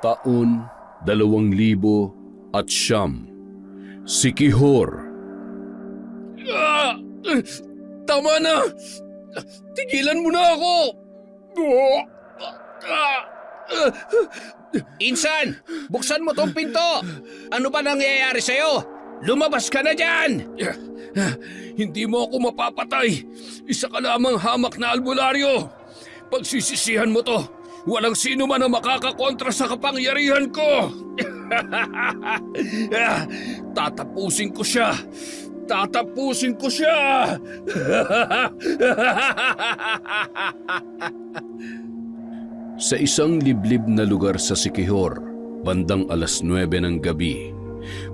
Taon 2009. Siquijor. Tama na! Tigilan mo na ako! Insan, buksan mo tong pinto! Ano ba nangyayari sa'yo? Lumabas ka na dyan! Hindi mo ako mapapatay! Isa ka lamang hamak na albularyo! Pagsisisihan mo to! Walang sino man ang makakakontra sa kapangyarihan ko! Tatapusin ko siya! Tatapusin ko siya! Sa isang liblib na lugar sa Siquijor, bandang 9:00 ng gabi,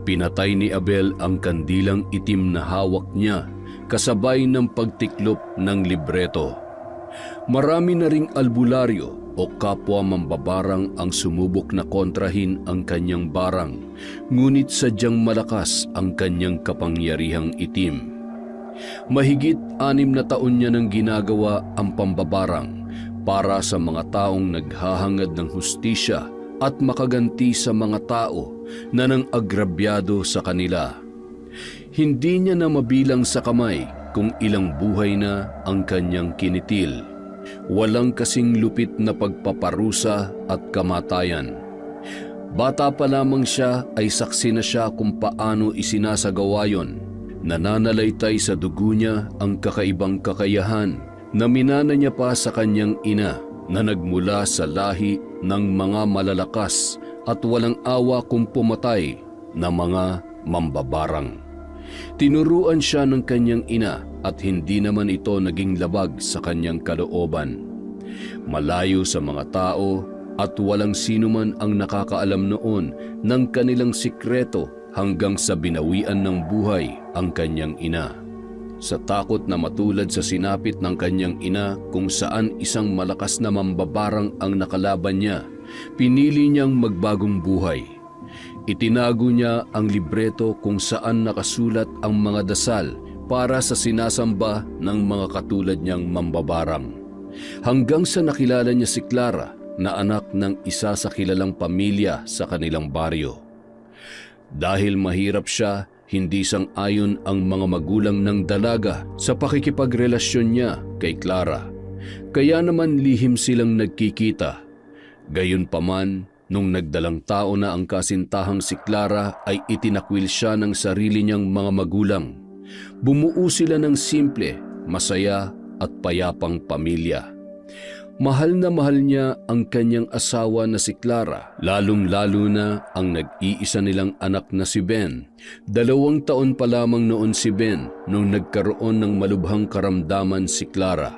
pinatay ni Abel ang kandilang itim na hawak niya kasabay ng pagtiklop ng libreto. Marami na ring albularyo o kapwa mambabarang ang sumubok na kontrahin ang kanyang barang, ngunit sadyang malakas ang kanyang kapangyarihang itim. Mahigit 6 na taon niya nang ginagawa ang pambabarang para sa mga taong naghahangad ng hustisya at makaganti sa mga tao na nang agrabyado sa kanila. Hindi niya na mabilang sa kamay kung ilang buhay na ang kanyang kinitil. Walang kasing lupit na pagpaparusa at kamatayan. Bata pa lamang siya ay saksi na siya kung paano isinasagawa yon. Nananalaytay sa dugo niya ang kakaibang kakayahan na minana niya pa sa kanyang ina na nagmula sa lahi ng mga malalakas at walang awa kung pumatay na mga mambabarang. Tinuruan siya ng kanyang ina at hindi naman ito naging labag sa kanyang kalooban. Malayo sa mga tao at walang sino man ang nakakaalam noon ng kanilang sikreto hanggang sa binawian ng buhay ang kanyang ina. Sa takot na matulad sa sinapit ng kanyang ina kung saan isang malakas na mambabarang ang nakalaban niya, pinili niyang magbagong buhay. Itinago niya ang libreto kung saan nakasulat ang mga dasal para sa sinasamba ng mga katulad niyang mambabarang. Hanggang sa nakilala niya si Clara na anak ng isa sa kilalang pamilya sa kanilang baryo. Dahil mahirap siya, hindi sang-ayon ang mga magulang ng dalaga sa pakikipagrelasyon niya kay Clara. Kaya naman lihim silang nagkikita. Gayunpaman, nung nagdalang tao na ang kasintahang si Clara ay itinakwil siya ng sarili niyang mga magulang. Bumuo sila ng simple, masaya at payapang pamilya. Mahal na mahal niya ang kanyang asawa na si Clara, lalong-lalo na ang nag-iisa nilang anak na si Ben. 2 taon pa lamang noon si Ben nung nagkaroon ng malubhang karamdaman si Clara.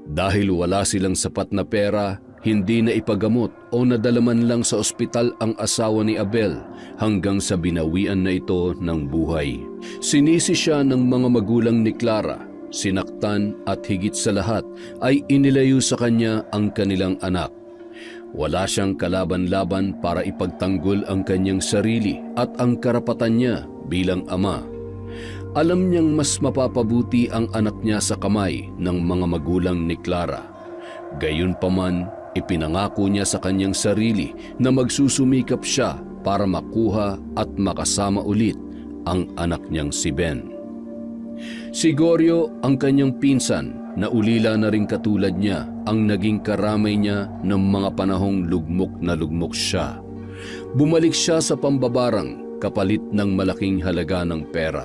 Dahil wala silang sapat na pera, hindi na ipagamot o nadalaman lang sa ospital ang asawa ni Abel hanggang sa binawian na ito ng buhay. Sinisi siya ng mga magulang ni Clara. Sinaktan at higit sa lahat ay inilayo sa kanya ang kanilang anak. Wala siyang kalaban-laban para ipagtanggol ang kanyang sarili at ang karapatan niya bilang ama. Alam niyang mas mapapabuti ang anak niya sa kamay ng mga magulang ni Clara. Gayunpaman, ipinangako niya sa kanyang sarili na magsusumikap siya para makuha at makasama ulit ang anak niyang si Ben. Si Goryo, ang kanyang pinsan, na ulila na rin katulad niya, ang naging karamay niya ng mga panahong lugmok na lugmok siya. Bumalik siya sa pambabarang kapalit ng malaking halaga ng pera.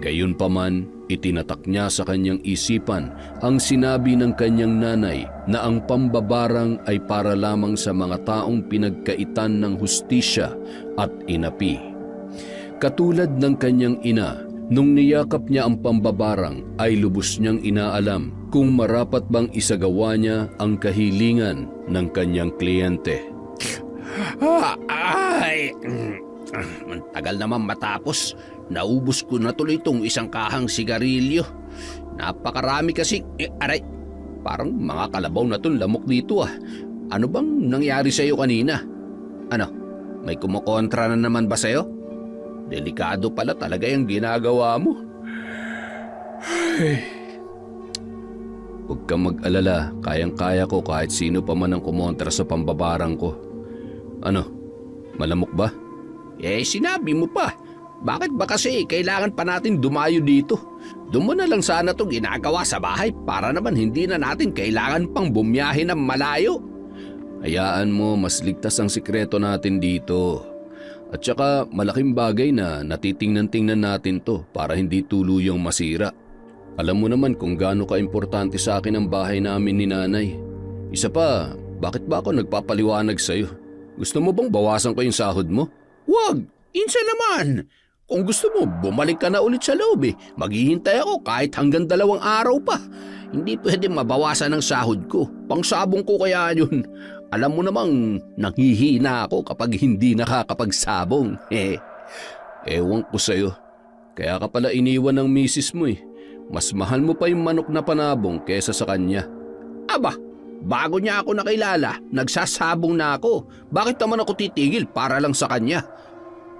Gayunpaman, itinatak niya sa kanyang isipan ang sinabi ng kanyang nanay na ang pambabarang ay para lamang sa mga taong pinagkaitan ng hustisya at inapi. Katulad ng kanyang ina, nung niyakap niya ang pambabarang ay lubos niyang inaalam kung marapat bang isagawa niya ang kahilingan ng kanyang kliyente. Tagal naman matapos. Naubos ko na tuloy itong isang kahang sigarilyo. Napakarami kasi. Aray, parang mga kalabaw na itong lamok dito ah. Ano bang nangyari sa'yo kanina? Ano, may kumukontra na naman ba sa'yo? Delikado pala talaga yung ginagawa mo. Huwag kang mag-alala, kayang-kaya ko kahit sino pa man ang kumontra sa pambabarang ko. Ano? Malamok ba? Sinabi mo pa. Bakit ba kasi kailangan pa natin dumayo dito? Doon mo na lang sana to ginagawa sa bahay para naman hindi na natin kailangan pang bumiyahe ng malayo. Hayaan mo, mas ligtas ang sikreto natin dito. At saka malaking bagay na natitingnan-tingnan natin to para hindi tuluyang masira. Alam mo naman kung gaano ka-importante sa akin ang bahay namin ni nanay. Isa pa, bakit ba ako nagpapaliwanag sa'yo? Gusto mo bang bawasan ko yung sahod mo? Wag! Insa naman! Kung gusto mo, bumalik ka na ulit sa loob eh. Maghihintay ako kahit hanggang 2 araw pa. Hindi pwede mabawasan ng sahod ko. Pangsabong ko kaya yun. Alam mo namang nanghihina ako kapag hindi nakakapagsabong. Ewan ko sa'yo. Kaya ka pala iniwan ng misis mo eh. Mas mahal mo pa yung manok na panabong kesa sa kanya. Aba, bago niya ako nakilala, nagsasabong na ako. Bakit naman ako titigil para lang sa kanya?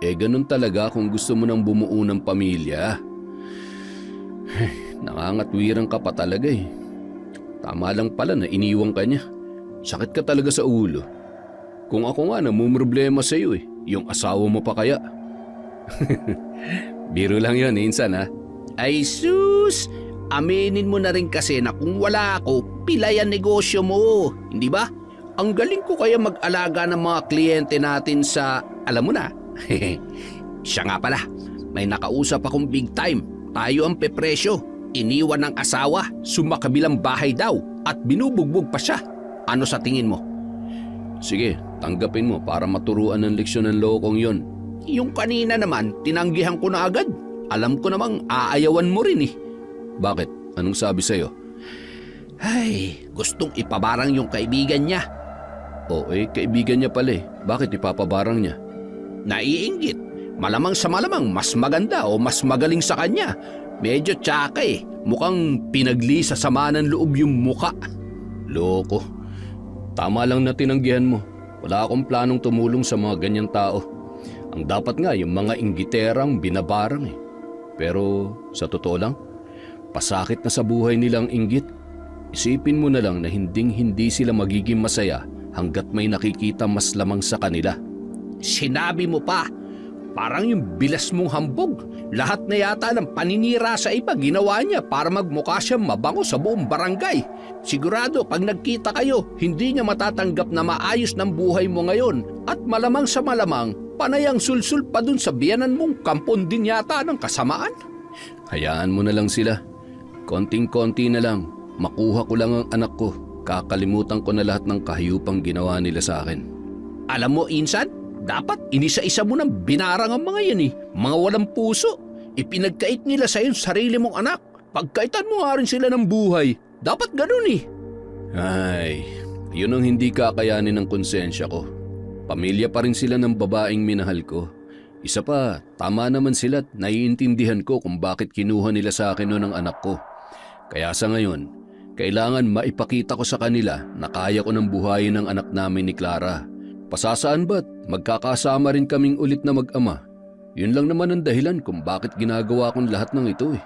Ganun talaga kung gusto mo nang bumuo ng pamilya. Nangangatwiran ka pa talaga eh. Tama lang pala na iniwan ka niya. Sakit ka talaga sa ulo. Kung ako nga namumroblema sa iyo eh, yung asawa mo pa kaya. Biro lang yun, insan ha. Ay sus! Aminin mo na rin kasi na kung wala ako, pilay ang negosyo mo. Hindi ba? Ang galing ko kaya mag-alaga ng mga kliyente natin sa, alam mo na. Siya nga pala, may nakausap akong big time. Tayo ang pepresyo. Iniwan ng asawa, sumakabilang bahay daw at binubugbog pa siya. Ano sa tingin mo? Sige, tanggapin mo para maturuan ng leksyon ng lokong yon. Yung kanina naman, tinanggihan ko na agad. Alam ko namang aayawan mo rin eh. Bakit? Anong sabi sa'yo? Ay, gustong ipabarang yung kaibigan niya. Kaibigan niya pala eh. Bakit ipapabarang niya? Naiinggit. Malamang sa malamang mas maganda o mas magaling sa kanya. Medyo tsaka eh. Mukhang pinagli sa sama ng loob yung muka. Loko. Tama lang na tinanggihan mo. Wala akong planong tumulong sa mga ganyang tao. Ang dapat nga yung mga inggiterang binabarang eh. Pero sa totoo lang, pasakit na sa buhay nilang inggit. Isipin mo na lang na hinding-hindi sila magiging masaya hanggat may nakikita mas lamang sa kanila. Sinabi mo pa, parang yung bilas mong hambog. Lahat na yata ng paninira sa iba ginawa niya para magmukha siyang mabango sa buong barangay. Sigurado pag nagkita kayo, hindi niya matatanggap na maayos ng buhay mo ngayon. At malamang sa malamang, panayang sulsul pa dun sa biyanan mong kampon din yata ng kasamaan. Hayaan mo na lang sila. Konting-konti na lang. Makuha ko lang ang anak ko. Kakalimutan ko na lahat ng kahiyupang ginawa nila sa akin. Alam mo, Insan, dapat inisa-isa mo nang binarang ang mga yan eh. Mga walang puso. Ipinagkait nila sa yung sarili mong anak. Pagkaitan mo nga rin sila ng buhay. Dapat ganun eh. Ay, yun ang hindi kakayanin ng konsensya ko. Pamilya pa rin sila ng babaeng minahal ko. Isa pa, tama naman sila at naiintindihan ko kung bakit kinuha nila sa akin noon ang anak ko. Kaya sa ngayon, kailangan maipakita ko sa kanila na kaya ko ng buhayin ang anak namin ni Clara. Pasasaan ba't magkakasama rin kaming ulit na mag-ama? Yun lang naman ang dahilan kung bakit ginagawa kong lahat ng ito eh.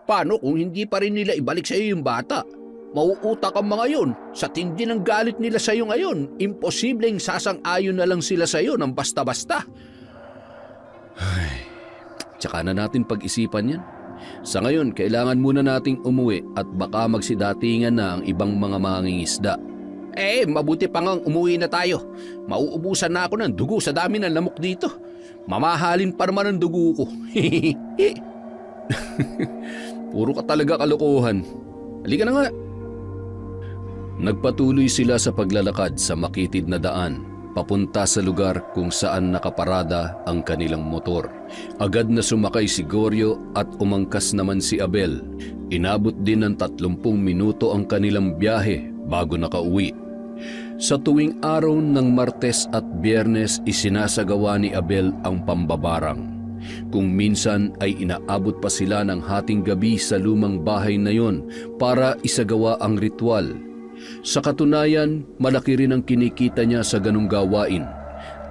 Paano kung hindi pa rin nila ibalik sa iyo yung bata? Mauutak ang mga yun. Sa tindi ng galit nila sa iyo ngayon, imposibleng sasang-ayon na lang sila sa iyo ng basta-basta. Ay, tsaka na natin pag-isipan yan. Sa ngayon, kailangan muna nating umuwi at baka magsidatingan na ang ibang mga mangingisda. Mabuti pa ngang umuwi na tayo. Mauubusan na ako ng dugo sa dami ng lamok dito. Mamahalin pa naman ang dugo ko. Puro ka talaga kalokohan. Halika na nga. Nagpatuloy sila sa paglalakad sa makitid na daan, papunta sa lugar kung saan nakaparada ang kanilang motor. Agad na sumakay si Goryo at umangkas naman si Abel. Inabot din ng 30 minuto ang kanilang biyahe bago nakauwi. Sa tuwing araw ng Martes at Biyernes isinasagawa ni Abel ang pambabarang. Kung minsan ay inaabot pa sila ng hating gabi sa lumang bahay na yon para isagawa ang ritual. Sa katunayan, malaki rin ang kinikita niya sa ganung gawain,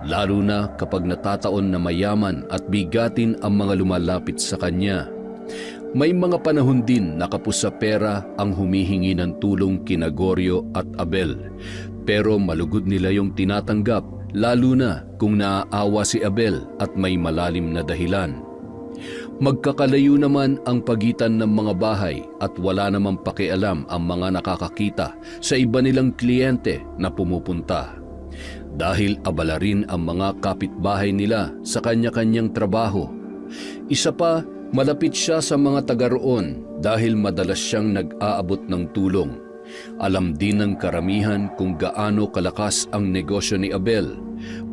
lalo na kapag natataon na mayaman at bigatin ang mga lumalapit sa kanya. May mga panahon din na kapos sa pera ang humihingi ng tulong kina Goryo at Abel, pero malugod nila yung tinatanggap lalo na kung naaawa si Abel at may malalim na dahilan. Magkakalayo naman ang pagitan ng mga bahay at wala namang pakialam ang mga nakakakita sa iba nilang kliyente na pumupunta. Dahil abala rin ang mga kapitbahay nila sa kanya-kanyang trabaho. Isa pa, malapit siya sa mga taga roon dahil madalas siyang nag-aabot ng tulong. Alam din ng karamihan kung gaano kalakas ang negosyo ni Abel,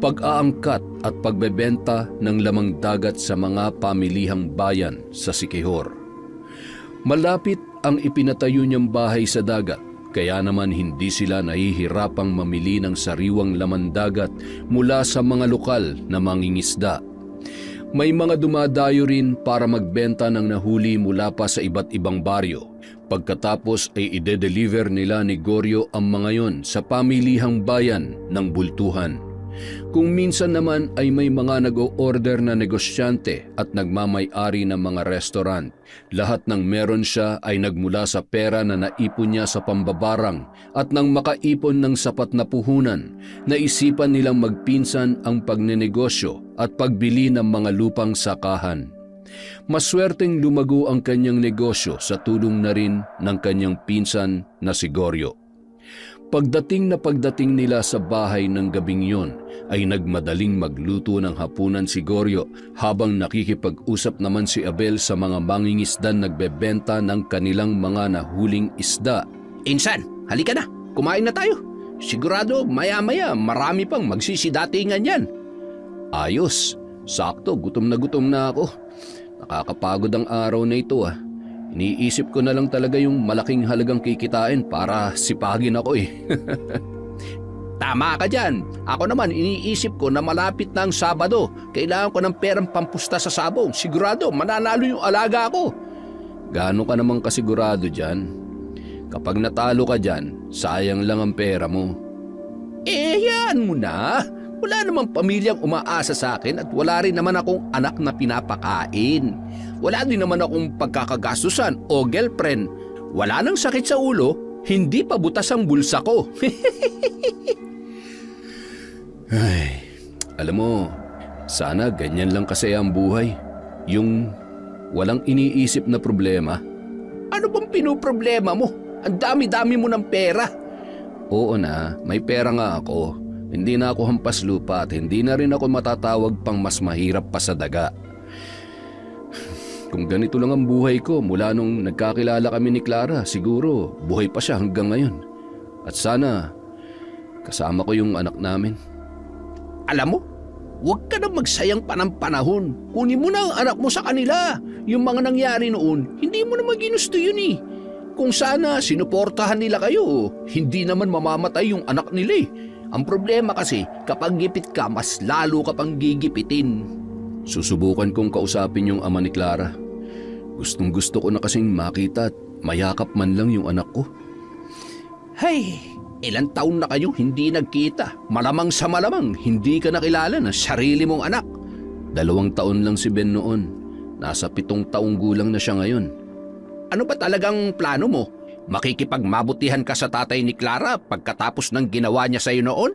pag-aangkat at pagbebenta ng lamang dagat sa mga pamilihang bayan sa Siquijor. Malapit ang ipinatayo niyang bahay sa dagat, kaya naman hindi sila nahihirapang mamili ng sariwang laman dagat mula sa mga lokal na mangingisda. May mga dumadayo rin para magbenta ng nahuli mula pa sa iba't ibang baryo. Pagkatapos ay ide-deliver nila ni Goryo ang mga yon sa pamilihang bayan ng Bultuhan. Kung minsan naman ay may mga nag-o-order na negosyante at nagmamay-ari ng mga restaurant. Lahat ng meron siya ay nagmula sa pera na naipon niya sa pambabarang at nang makaipon ng sapat na puhunan, naisipan nilang magpinsan ang pagnenegosyo at pagbili ng mga lupang sakahan. Maswerteng lumago ang kanyang negosyo sa tulong na rin ng kanyang pinsan na si Goryo. Pagdating nila sa bahay ng gabing yon, ay nagmadaling magluto ng hapunan si Goryo habang nakikipag-usap naman si Abel sa mga mangingisdan nagbebenta ng kanilang mga nahuling isda. Insan, halika na, kumain na tayo. Sigurado maya-maya marami pang magsisidatingan yan. Ayos, sakto, gutom na ako. Nakakapagod ang araw na ito ah. Iniisip ko na lang talaga yung malaking halagang kikitain para sipagin ako eh. Tama ka dyan. Ako naman iniisip ko na malapit na ang Sabado. Kailangan ko ng perang pampusta sa sabong. Sigurado mananalo yung alaga ko. Gaano ka naman kasigurado dyan? Kapag natalo ka dyan, sayang lang ang pera mo. Yan mo na. Wala namang pamilyang umaasa sa akin at wala rin naman akong anak na pinapakain. Wala din naman akong pagkakagastusan o girlfriend. Wala nang sakit sa ulo, hindi pa butas ang bulsa ko. Ay, alam mo, sana ganyan lang kasi ang buhay. Yung walang iniisip na problema. Ano bang pinoproblema mo? Ang dami-dami mo ng pera. Oo na, may pera nga ako. Hindi na ako hampas lupa at hindi na rin ako matatawag pang mas mahirap pa sa daga. Kung ganito lang ang buhay ko mula nung nagkakilala kami ni Clara, siguro buhay pa siya hanggang ngayon. At sana kasama ko yung anak namin. Alam mo, huwag ka na magsayang pa ng panahon. Kunin mo na ang anak mo sa kanila. Yung mga nangyari noon, hindi mo naman ginusto yun eh. Kung sana sinuportahan nila kayo, hindi naman mamamatay yung anak nila eh. Ang problema kasi, kapag gipit ka, mas lalo ka pang gigipitin. Susubukan kong kausapin yung ama ni Clara. Gustong gusto ko na kasing makita at mayakap man lang yung anak ko. Hay, ilang taon na kayo hindi nagkita. Malamang sa malamang, hindi ka nakilala ng sarili mong anak. 2 taon lang si Ben noon. Nasa 7 taong gulang na siya ngayon. Ano ba talagang plano mo? Makikipagmabutihan ka sa tatay ni Clara pagkatapos ng ginawa niya sa iyo noon?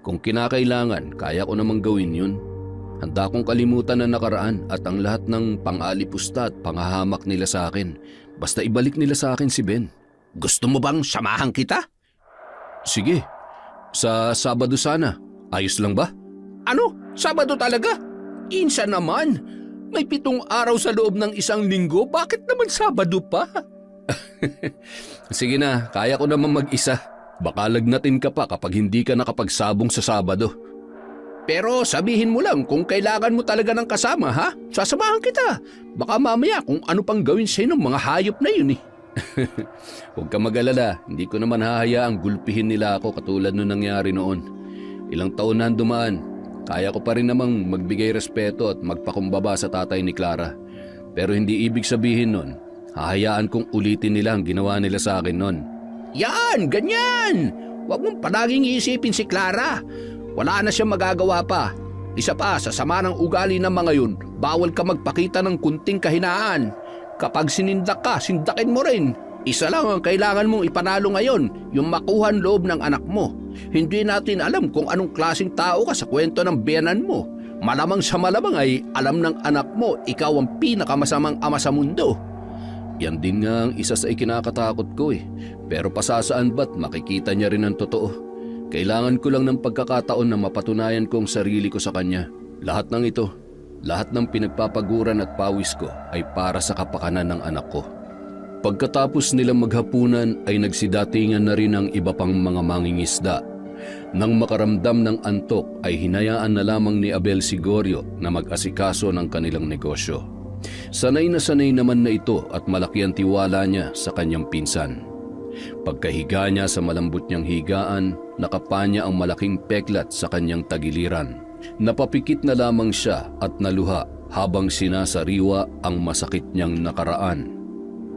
Kung kinakailangan, kaya ko namang gawin yun. Handa kong kalimutan ang nakaraan at ang lahat ng pang-alipusta at panghahamak nila sa akin. Basta ibalik nila sa akin si Ben. Gusto mo bang samahan kita? Sige, sa Sabado sana. Ayos lang ba? Ano? Sabado talaga? Insa naman? May 7 araw sa loob ng 1 linggo, bakit naman Sabado pa? Sige na, kaya ko naman mag-isa. Baka lagnatin ka pa kapag hindi ka nakapagsabong sa Sabado. Pero sabihin mo lang kung kailangan mo talaga ng kasama, ha? Sasamahan kita. Baka mamaya kung ano pang gawin sa'yo ng mga hayop na yun eh. Huwag ka mag-alala, hindi ko naman hahayaang gulpihin nila ako katulad nung nangyari noon. Ilang taon na dumaan, kaya ko pa rin namang magbigay respeto at magpakumbaba sa tatay ni Clara. Pero hindi ibig sabihin nun, hahayaan kong ulitin nila ang ginawa nila sa akin nun. Yan, ganyan! Huwag mong palaging iisipin si Clara. Wala na siyang magagawa pa. Isa pa, sa sama ng ugali ng mga yun, bawal ka magpakita ng kunting kahinaan. Kapag sinindak ka, sindakin mo rin. Isa lang ang kailangan mong ipanalo ngayon, yung makuhan loob ng anak mo. Hindi natin alam kung anong klaseng tao ka sa kwento ng biyanan mo. Malamang sa malamang ay alam ng anak mo ikaw ang pinakamasamang ama sa mundo. Yan din nga ang isa sa ikinakatakot ko eh. Pero pasasaan ba't makikita niya rin ang totoo? Kailangan ko lang ng pagkakataon na mapatunayan kong sarili ko sa kanya. Lahat ng ito, lahat ng pinagpapaguran at pawis ko ay para sa kapakanan ng anak ko. Pagkatapos nilang maghapunan ay nagsidatingan na rin ang iba pang mga mangingisda. Nang makaramdam ng antok ay hinayaan na lamang ni Abel si Goryo na mag-asikaso ng kanilang negosyo. Sanay na sanay naman na ito at malaki ang tiwala niya sa kanyang pinsan. Pagkahiga niya sa malambot niyang higaan, nakapa niya ang malaking peklat sa kanyang tagiliran. Napapikit na lamang siya at naluha habang sinasariwa ang masakit niyang nakaraan.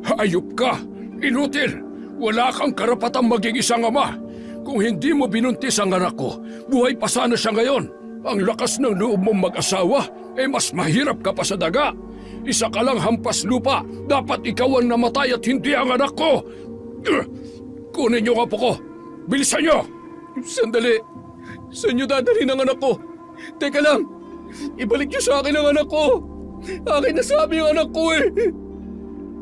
Hayop ka! Inutil! Wala kang karapatang maging isang ama! Kung hindi mo binuntis ang anak ko, buhay pa sana siya ngayon. Ang lakas ng loob mong mag-asawa, mas mahirap ka pa sa daga. Isa ka lang hampas lupa, dapat ikaw ang namatay at hindi ang anak ko! Kunin niyo ang apo ko! Bilisan niyo! Sandali! Saan niyo dadalhin ang anak ko? Teka lang! Ibalik niyo sa akin ang anak ko! Akin na sabi ang anak ko eh!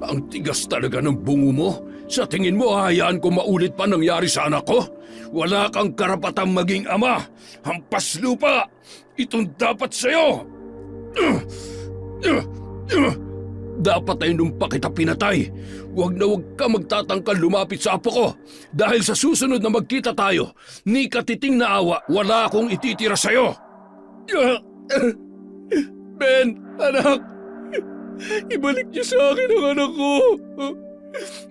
Ang tigas talaga ng bungo mo. Sa tingin mo, hahayaan ko maulit pa nangyari sa anak ko? Wala kang karapatang maging ama. Hampas lupa. Itong dapat sa'yo. Dapat ay nung pa kita pinatay. Huwag ka magtatangkal lumapit sa apo ko. Dahil sa susunod na magkita tayo, ni katiting na awa, wala akong ititira sa'yo. Ben, anak. Ibalik niyo sa akin ang anak ko.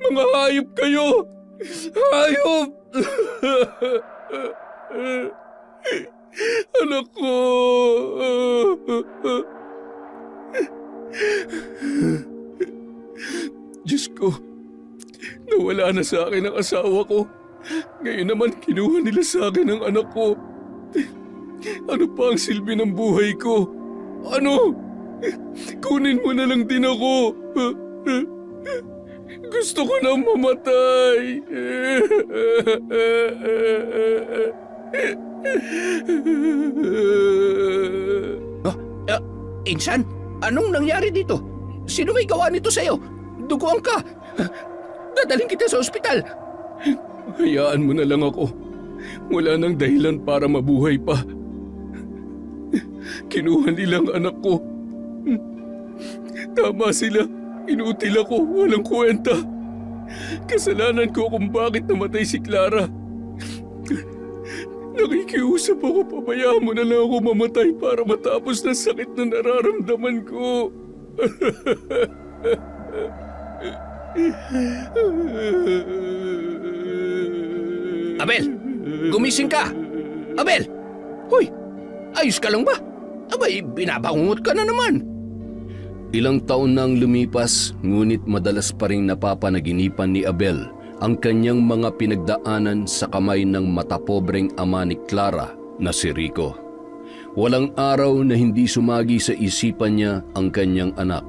Mga hayop kayo. Hayop. Anak ko. Diyos ko, nawala na sa akin ang asawa ko. Ngayon naman kinuha nila sa akin ang anak ko. Ano pa ang silbi ng buhay ko? Ano? Kunin mo na lang din ako. Gusto ko nang mamatay. Insan, anong nangyari dito? Sino may gawa nito sa'yo? Duguan ka. Dadaling kita sa ospital. Hayaan mo na lang ako. Wala nang dahilan para mabuhay pa. Kinuha nilang anak ko. Tama sila. Inutil ako. Walang kwenta. Kasalanan ko kung bakit namatay si Clara. Nakikiusap ako, pabayaan mo na lang ako mamatay para matapos na sakit na nararamdaman ko. Abel! Gumising ka! Abel! Hoy! Ayos ka lang ba? Abay, binabangungot ka na naman. Ilang taon nang lumipas, ngunit madalas pa ring napapanaginipan ni Abel ang kanyang mga pinagdaanan sa kamay ng matapobreng ama ni Clara na si Rico. Walang araw na hindi sumagi sa isipan niya ang kanyang anak.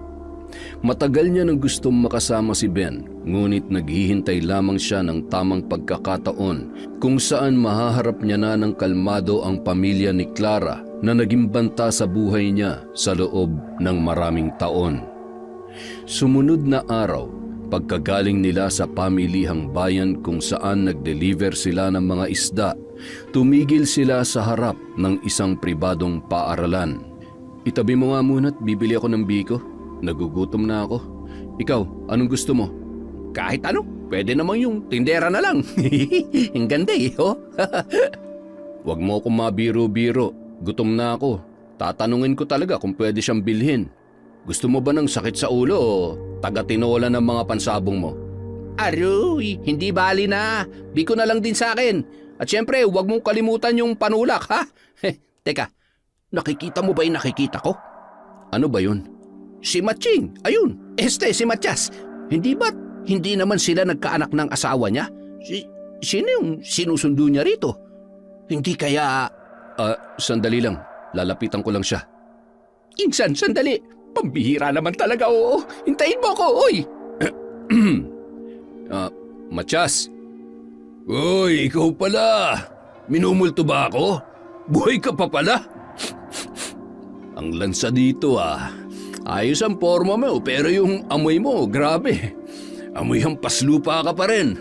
Matagal niya nang gustong makasama si Ben, ngunit naghihintay lamang siya ng tamang pagkakataon kung saan mahaharap niya na ng kalmado ang pamilya ni Clara na naging banta sa buhay niya sa loob ng maraming taon. Sumunod na araw, pagkagaling nila sa pamilihang bayan kung saan nag-deliver sila ng mga isda, tumigil sila sa harap ng isang pribadong paaralan. Itabi mo nga muna't bibili ako ng biko. Nagugutom na ako. Ikaw, anong gusto mo? Kahit ano, pwede namang yung tindera na lang. Ang ganda eh, oh. Huwag mo akong mabiro-biro. Gutom na ako. Tatanungin ko talaga kung pwede siyang bilhin. Gusto mo ba ng sakit sa ulo o taga-tinola ng mga pansabong mo? Aroy, hindi bali na. Biko na lang din sa akin. At syempre, huwag mong kalimutan yung panulak, ha? Teka, nakikita mo ba yung nakikita ko? Ano ba yun? Si Matching, ayun. Si Matias. Hindi naman sila nagkaanak ng asawa niya? Sino yung sinusundo niya rito? Hindi kaya... Sandali lang. Lalapitan ko lang siya. Insan, sandali. Pambihira naman talaga, oo. Hintayin mo ako, oy. Matyas. Uy, ikaw pala. Minumulto ba ako? Buhay ka pa pala? Ang lansa dito Ayos ang forma mo pero yung amoy mo, grabe. Amoy hampas lupa ka pa rin.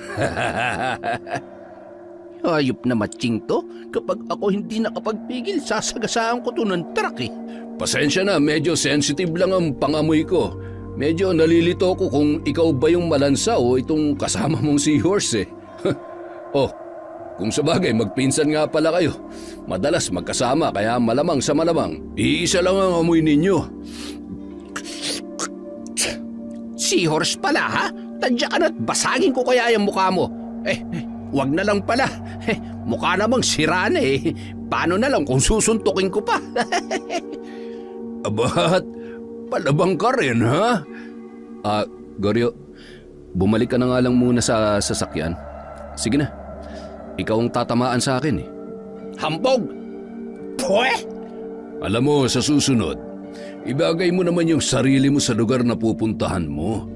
Hayop na matching to. Kapag ako hindi nakapagpigil, sasagasaan ko to ng truck eh. Pasensya na, medyo sensitive lang ang pangamoy ko. Medyo nalilito ko kung ikaw ba yung malansa o itong kasama mong seahorse eh. Oh, kung sabagay magpinsan nga pala kayo. Madalas magkasama kaya malamang sa malamang. Iisa lang ang amoy ninyo. Seahorse pala ha? Tadya ka na't basagin ko kaya yung mukha mo. Wag na lang pala. Mukha namang sira na eh. Paano na lang kung susuntukin ko pa? Abat, palabang ka rin ha? Goryo, bumalik ka na nga lang muna sa sasakyan. Sige na, ikaw ang tatamaan sa akin eh. Hambog! Pwe! Alam mo, sa susunod, ibagay mo naman yung sarili mo sa lugar na pupuntahan mo.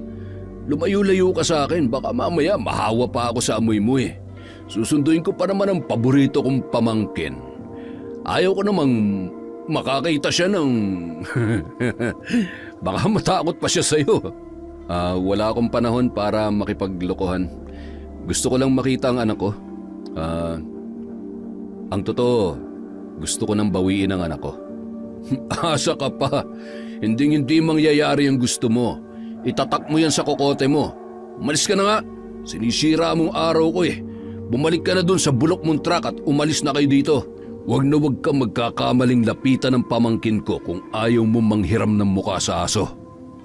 Lumayo-layo ka sa akin, baka mamaya mahawa pa ako sa amoy mo eh. Susunduin ko pa naman ang paborito kong pamangkin. Ayaw ko namang makakita siya ng... baka matakot pa siya sa'yo. Wala akong panahon para makipaglokohan. Gusto ko lang makita ang anak ko. Ang totoo, gusto ko nang bawiin ang anak ko. Asa ka pa. Hindi mangyayari ang gusto mo. Itatak mo yan sa kokote mo. Umalis ka na nga. Sinisira mong araw ko eh. Bumalik ka na dun sa bulok mong truck at umalis na kayo dito. Huwag na huwag kang magkakamaling lapitan ng pamangkin ko kung ayaw mo manghiram ng mukha sa aso.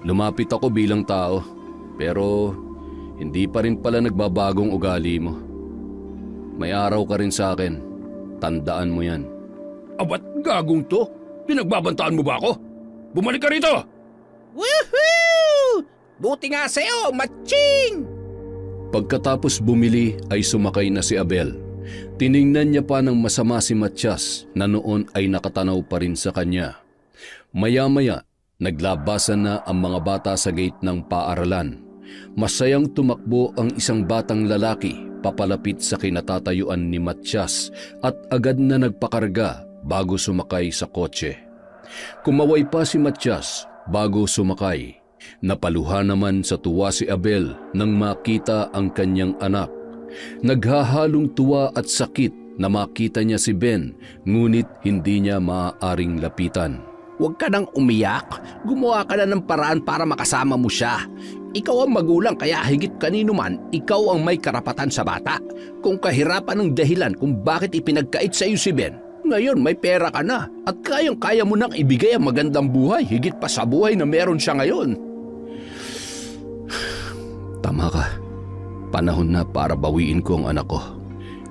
Lumapit ako bilang tao, pero hindi pa rin pala nagbabagong ugali mo. May araw ka rin sa akin. Tandaan mo yan. Abat gagong to? Pinagbabantaan mo ba ako? Bumalik ka rito! Woohoo! Buti nga sa'yo, matching! Pagkatapos bumili ay sumakay na si Abel. Tiningnan niya pa ng masama si Matyas na noon ay nakatanaw pa rin sa kanya. Maya-maya, naglabasan na ang mga bata sa gate ng paaralan. Masayang tumakbo ang isang batang lalaki papalapit sa kinatatayuan ni Matyas at agad na nagpakarga bago sumakay sa kotse. Kumaway pa si Matyas bago sumakay. Napaluha naman sa tuwa si Abel nang makita ang kanyang anak. Naghahalong tuwa at sakit na makita niya si Ben, ngunit hindi niya maaaring lapitan. Huwag ka nang umiyak. Gumawa ka na ng paraan para makasama mo siya. Ikaw ang magulang kaya higit kanino man, ikaw ang may karapatan sa bata. Kung kahirapan ang dahilan kung bakit ipinagkait sa iyo si Ben, ngayon may pera ka na at kayang-kaya mo nang ibigay ang magandang buhay higit pa sa buhay na meron siya ngayon. Tama ka. Panahon na para bawiin ko ang anak ko.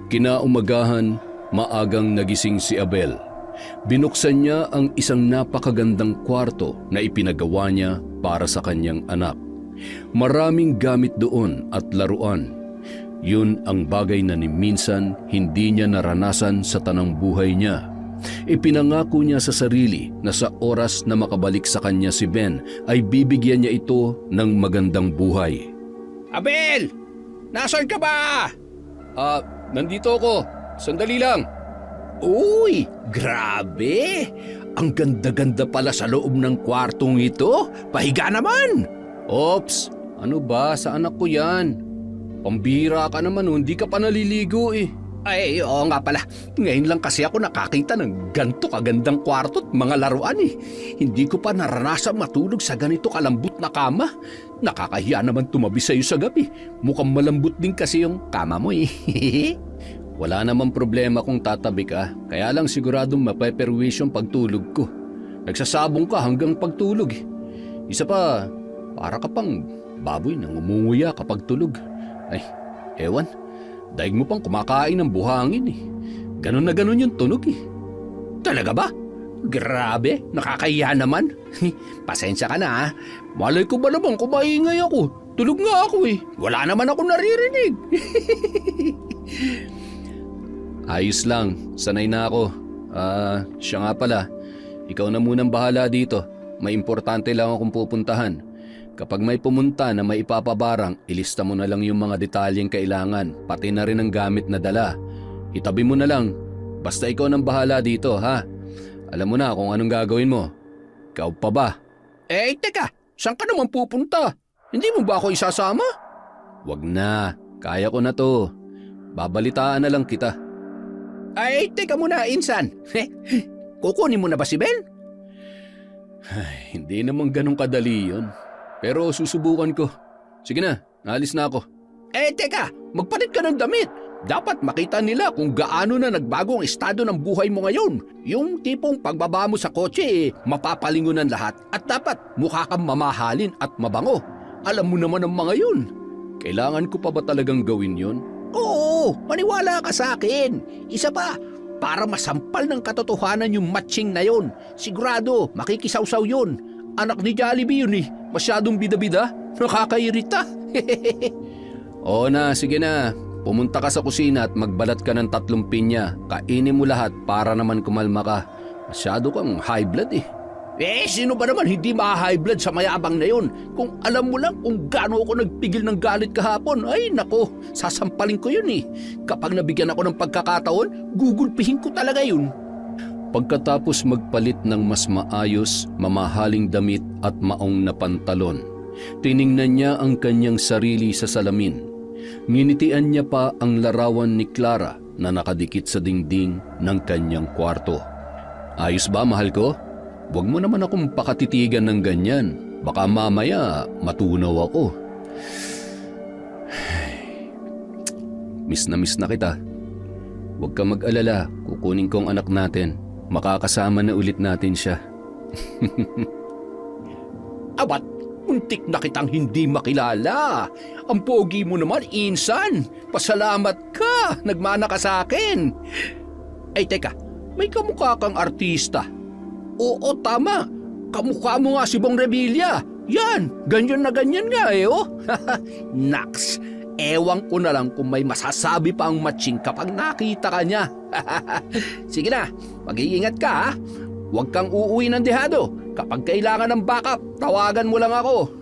Kinaumagahan, maagang nagising si Abel. Binuksan niya ang isang napakagandang kwarto na ipinagawa niya para sa kanyang anak. Maraming gamit doon at laruan. Yun ang bagay na ni minsan hindi niya naranasan sa tanang buhay niya. Ipinangako niya sa sarili na sa oras na makabalik sa kanya si Ben ay bibigyan niya ito ng magandang buhay. Abel! Nasaan ka ba? Nandito ako. Sandali lang. Uy, grabe! Ang ganda-ganda pala sa loob ng kwartong ito. Pahiga naman! Ops, ano ba? Sa anak ko yan. Pambira ka naman, hindi ka pa naliligo eh. Ay, oo nga pala. Ngayon lang kasi ako nakakita ng ganito kagandang kwarto at mga laruan eh. Hindi ko pa naranasan matulog sa ganito kalambot na kama. Nakakahiya naman tumabi sa'yo sa gabi. Mukhang malambot din kasi yung kama mo eh. Wala namang problema kung tatabi ka. Kaya lang siguradong mapeperwish yung pagtulog ko. Nagsasabong ka hanggang pagtulog eh. Isa pa, para ka pang baboy na ngumunguya kapag tulog. Ay, ewan. Daig mo pang kumakain ng buhangin eh. Ganon na ganon yung tunog eh. Talaga ba? Grabe, nakakahiya naman. Pasensya ka na ha. Malay ko ba naman kumaingay ako? Tulog nga ako eh. Wala naman ako naririnig. Ayos lang, sanay na ako. Siya nga pala. Ikaw na munang bahala dito. May importante lang akong pupuntahan. Kapag may pumunta na may ipapabarang, ilista mo na lang yung mga detalyeng kailangan, pati na rin ang gamit na dala. Itabi mo na lang. Basta ikaw nang bahala dito, ha? Alam mo na kung anong gagawin mo. Ikaw pa ba? Teka, saan ka naman pupunta? Hindi mo ba ako isasama? Wag na. Kaya ko na to. Babalitaan na lang kita. Teka muna, Insan. Kukunin mo na ba si Ben? Ay, hindi naman ganun kadali yun. Pero susubukan ko. Sige na, alis na ako. Teka, magpalit ka ng damit. Dapat makita nila kung gaano na nagbago ang estado ng buhay mo ngayon. Yung tipong pagbaba mo sa kotse, mapapalingunan lahat. At dapat mukha kang mamahalin at mabango. Alam mo naman ang mga yun. Kailangan ko pa ba talagang gawin yun? Oo, maniwala ka sa akin. Isa pa, para masampal ng katotohanan yung matching na yun. Sigurado, makikisawsaw yun. Anak ni Jollibee yun eh. Masyadong bida-bida. Nakakairita. Oo na, sige na. Pumunta ka sa kusina at magbalat ka ng 3 pinya. Kainin mo lahat para naman kumalma ka. Masyado kang high blood eh. Sino ba naman hindi ma-high blood sa mayabang na yun? Kung alam mo lang kung gaano ako nagpigil ng galit kahapon, ay nako, sasampalin ko yun eh. Kapag nabigyan ako ng pagkakataon, gugulpihin ko talaga yun. Pagkatapos magpalit ng mas maayos, mamahaling damit at maong na pantalon, tiningnan niya ang kanyang sarili sa salamin. Nginitian niya pa ang larawan ni Clara na nakadikit sa dingding ng kanyang kwarto. Ayos ba, mahal ko? Huwag mo naman akong pakatitigan ng ganyan. Baka mamaya matunaw ako. Miss na kita. Huwag ka mag-alala, kukunin ko ang anak natin. Makakasama na ulit natin siya. Abat, muntik na kitang hindi makilala. Ang pogi mo naman, Insan. Pasalamat ka, nagmana ka sa akin. Teka, may kamukha kang artista. Oo, tama. Kamukha mo nga si Bong Revilla. Yan, ganyan na ganyan nga oh. Naks, ewan ko na lang kung may masasabi pa ang matching kapag nakita ka niya. Sige na, mag-iingat ka ha. Huwag kang uuwi ng dehado. Kapag kailangan ng backup, tawagan mo lang ako.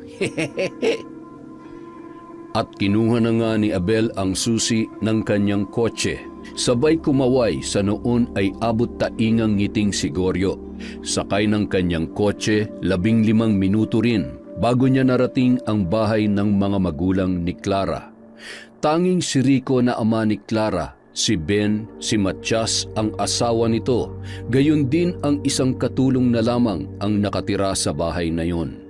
At kinuha na nga ni Abel ang susi ng kanyang kotse. Sabay kumaway sa noon ay abot taingang ngiting si Goryo. Sakay ng kanyang kotse, 15 minuto rin bago niya narating ang bahay ng mga magulang ni Clara. Tanging si Rico na ama ni Clara, si Ben, si Matias ang asawa nito, gayon din ang isang katulong na lamang ang nakatira sa bahay na yon.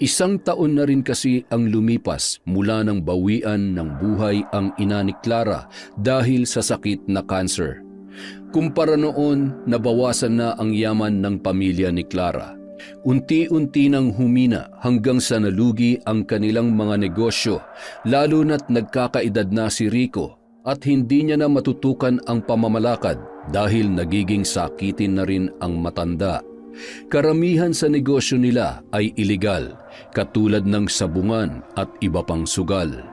1 taon na rin kasi ang lumipas mula nang bawian ng buhay ang ina ni Clara dahil sa sakit na cancer. Kumpara noon, nabawasan na ang yaman ng pamilya ni Clara. Unti-unti nang humina hanggang sa nalugi ang kanilang mga negosyo, lalo na't nagkakaedad na si Rico at hindi niya na matutukan ang pamamalakad dahil nagiging sakitin na rin ang matanda. Karamihan sa negosyo nila ay iligal, katulad ng sabungan at iba pang sugal.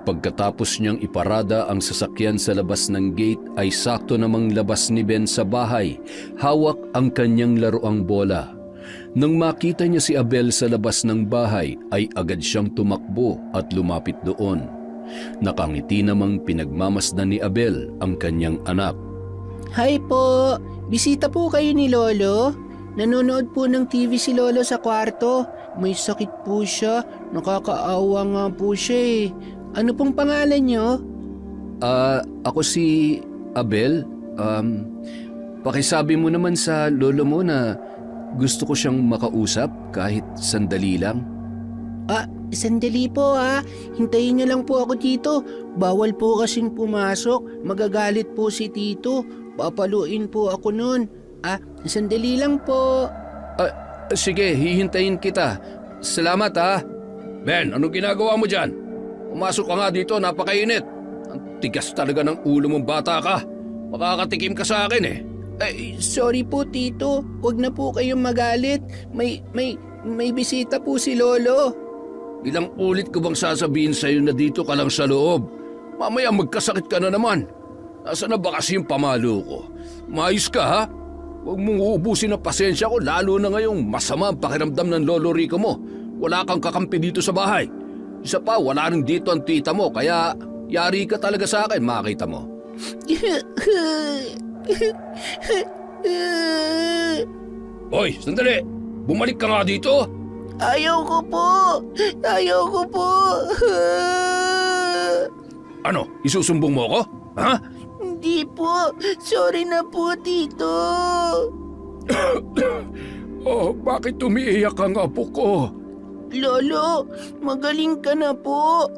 Pagkatapos niyang iparada ang sasakyan sa labas ng gate ay sakto namang labas ni Ben sa bahay, hawak ang kanyang laruang bola. Nang makita niya si Abel sa labas ng bahay ay agad siyang tumakbo at lumapit doon. Nakangiti namang pinagmamasdan ni Abel ang kanyang anak. Hi po! Bisita po kayo ni Lolo? Nanonood po ng TV si Lolo sa kwarto. May sakit po siya. Nakakaawa nga po siya eh. Ano pong pangalan niyo? Ako si Abel. Pakisabi mo naman sa lolo mo na gusto ko siyang makausap kahit sandali lang. Sandali po ha. Hintayin niyo lang po ako dito. Bawal po kasing pumasok. Magagalit po si Tito. Papaluin po ako nun. Sandali lang po. Sige, hihintayin kita. Salamat ha. Ben, anong ginagawa mo dyan? Pumasok ka nga dito, napakainit. Ang tigas talaga ng ulo mong bata ka. Makakatikim ka sa akin eh. Sorry po Tito. Huwag na po kayong magalit. May bisita po si Lolo. Ilang ulit ko bang sasabihin sa'yo na dito ka lang sa loob? Mamaya magkasakit ka na naman. Nasaan na ba kasi yung pamalo ko? Maayos ka ha? Huwag mong uubusin ang pasensya ko lalo na ngayong masama ang pakiramdam ng Lolo Rico mo. Wala kang kakampi dito sa bahay. Isa pa, wala rin dito ang tita mo, kaya yari ka talaga sa akin, makita mo. Hoy, sandali! Bumalik ka nga dito! Ayaw ko po! Ayaw ko po! Ano, isusumbong mo ako? Ha? Hindi po! Sorry na po, Tito! Oh, bakit umiiyak ang apo ko? Lolo, magaling ka na po!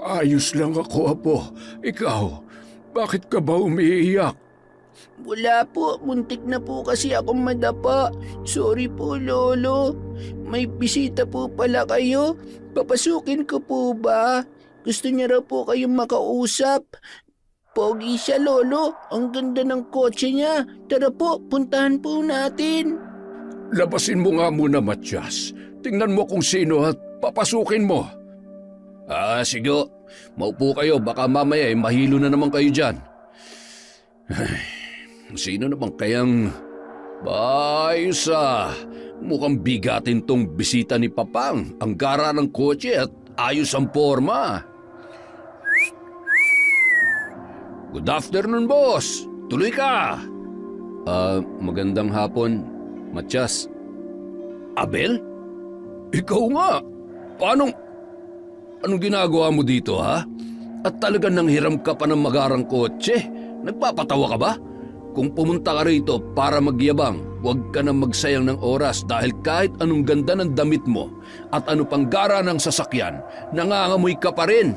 Ayos lang ako, apo. Ikaw, bakit ka ba umiiyak? Wala po, muntik na po kasi akong madapa. Sorry po, Lolo. May bisita po pala kayo. Papasukin ko po ba? Gusto niya raw po kayong makausap. Pogi siya, Lolo. Ang ganda ng kotse niya. Tara po, puntahan po natin. Labasin mo nga muna, Matias. Tingnan mo kung sino at papasukin mo. Sige. Maupo kayo, baka mamaya mahilo na naman kayo dyan. Sino naman kayang... Bayos mukhang bigatin tong bisita ni Papang. Ang gara ng kotse at ayos ang forma. Good afternoon, boss. Tuloy ka. Magandang hapon, Matias. Abel? Ikaw nga. Anong ginagawa mo dito, ha? At talagang nanghiram ka pa ng magarang kotse? Nagpapatawa ka ba? Kung pumunta ka rito para magyabang, huwag ka na magsayang ng oras dahil kahit anong ganda ng damit mo at ano pang gara ng sasakyan, nangangamoy ka pa rin.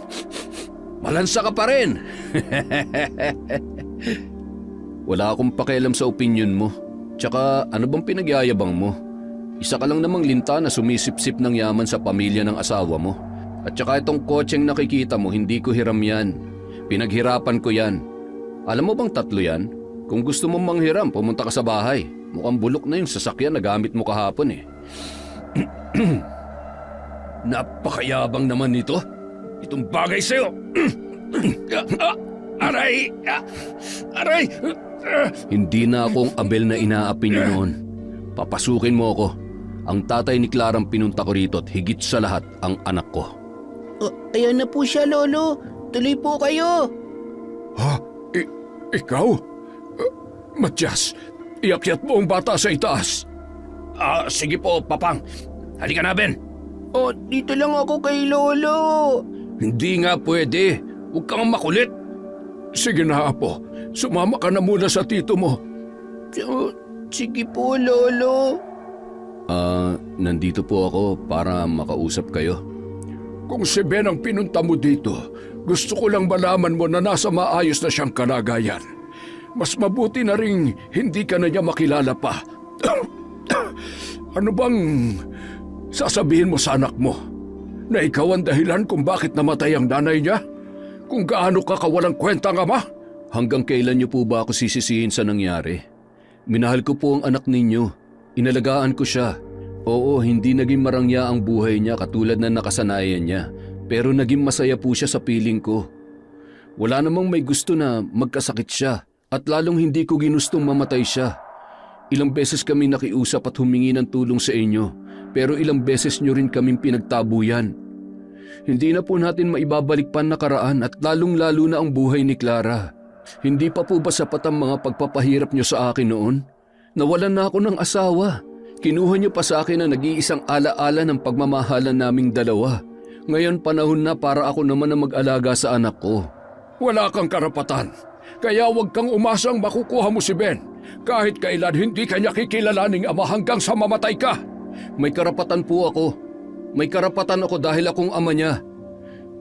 Malansa ka pa rin. Wala akong pakialam sa opinyon mo. Tsaka ano bang pinagyayabang mo? Isa ka lang namang linta na sumisip-sip ng yaman sa pamilya ng asawa mo. At tsaka itong kotseng nakikita mo, hindi ko hiram yan. Pinaghirapan ko yan. Alam mo bang 3 yan? Kung gusto mong manghiram, pumunta ka sa bahay. Mukhang bulok na yung sasakyan na gamit mo kahapon eh. Napakayabang naman nito. Itong bagay sa'yo. Aray! Aray! Hindi na akong Abel na inaapi niyo noon. Papasukin mo ako. Ang tatay ni Clarang pinunta ko rito at higit sa lahat ang anak ko. Ayan na po siya, Lolo. Tuloy po kayo. Ha? Ikaw? Matias, iakyat mo ang bata sa itaas. Sige po, Papang. Halika na, Ben. Dito lang ako kay Lolo. Hindi nga pwede. Huwag kang makulit. Sige na, apo. Sumama ka na muna sa tito mo. Sige po, Lolo. Nandito po ako para makausap kayo. Kung si Ben ang pinunta mo dito, gusto ko lang malaman mo na nasa maayos na siyang kalagayan. Mas mabuti na ring hindi ka na niya makilala pa. Ano bang sasabihin mo sa anak mo? Na ikaw ang dahilan kung bakit namatay ang nanay niya? Kung gaano ka kawalang kwenta ng ama? Hanggang kailan niyo po ba ako sisisihin sa nangyari? Minahal ko po ang anak ninyo. Inalagaan ko siya. Oo, hindi naging marangya ang buhay niya katulad na nakasanayan niya. Pero naging masaya po siya sa piling ko. Wala namang may gusto na magkasakit siya. At lalong hindi ko ginustong mamatay siya. Ilang beses kami nakiusap at humingi ng tulong sa inyo, pero ilang beses nyo rin kaming pinagtabuyan. Hindi na po natin maibabalik pa nakaraan at lalong-lalo na ang buhay ni Clara. Hindi pa po ba sapat ang mga pagpapahirap nyo sa akin noon? Nawalan na ako ng asawa. Kinuha nyo pa sa akin ang nag-iisang alaala ng pagmamahalan naming dalawa. Ngayon panahon na para ako naman ang mag-alaga sa anak ko. Wala kang karapatan. Kaya huwag kang umasang makukuha mo si Ben. Kahit kailan hindi kanya kikilalaning ama hanggang sa mamatay ka. May karapatan po ako. May karapatan ako dahil akong ama niya.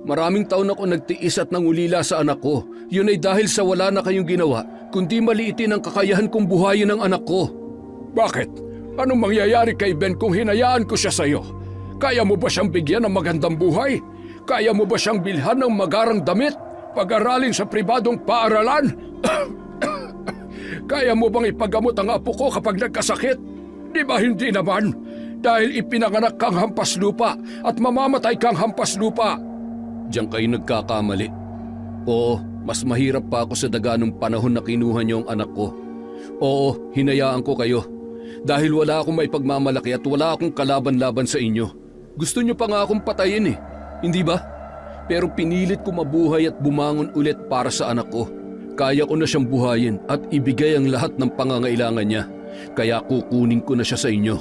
Maraming taon ako nagtiis at nangulila sa anak ko. Yun ay dahil sa wala na kayong ginawa, kundi maliitin ang kakayahan kong buhayin ang anak ko. Bakit? Anong mangyayari kay Ben kung hinayaan ko siya sa'yo? Kaya mo ba siyang bigyan ng magandang buhay? Kaya mo ba siyang bilhan ng magarang damit? Pag-aralin sa pribadong paaralan? Kaya mo bang ipagamot ang apo ko kapag nagkasakit? Di ba hindi naman? Dahil ipinanganak kang hampas lupa at mamamatay kang hampas lupa. Diyan kayo nagkakamali. Oo, mas mahirap pa ako sa daganong panahon na kinuha niyo ang anak ko. Oo, hinayaan ko kayo. Dahil wala akong maipagmamalaki at wala akong kalaban-laban sa inyo. Gusto niyo pa nga akong patayin eh, hindi ba? Pero pinilit ko mabuhay at bumangon ulit para sa anak ko. Kaya ko na siyang buhayin at ibigay ang lahat ng pangangailangan niya. Kaya kukunin ko na siya sa inyo.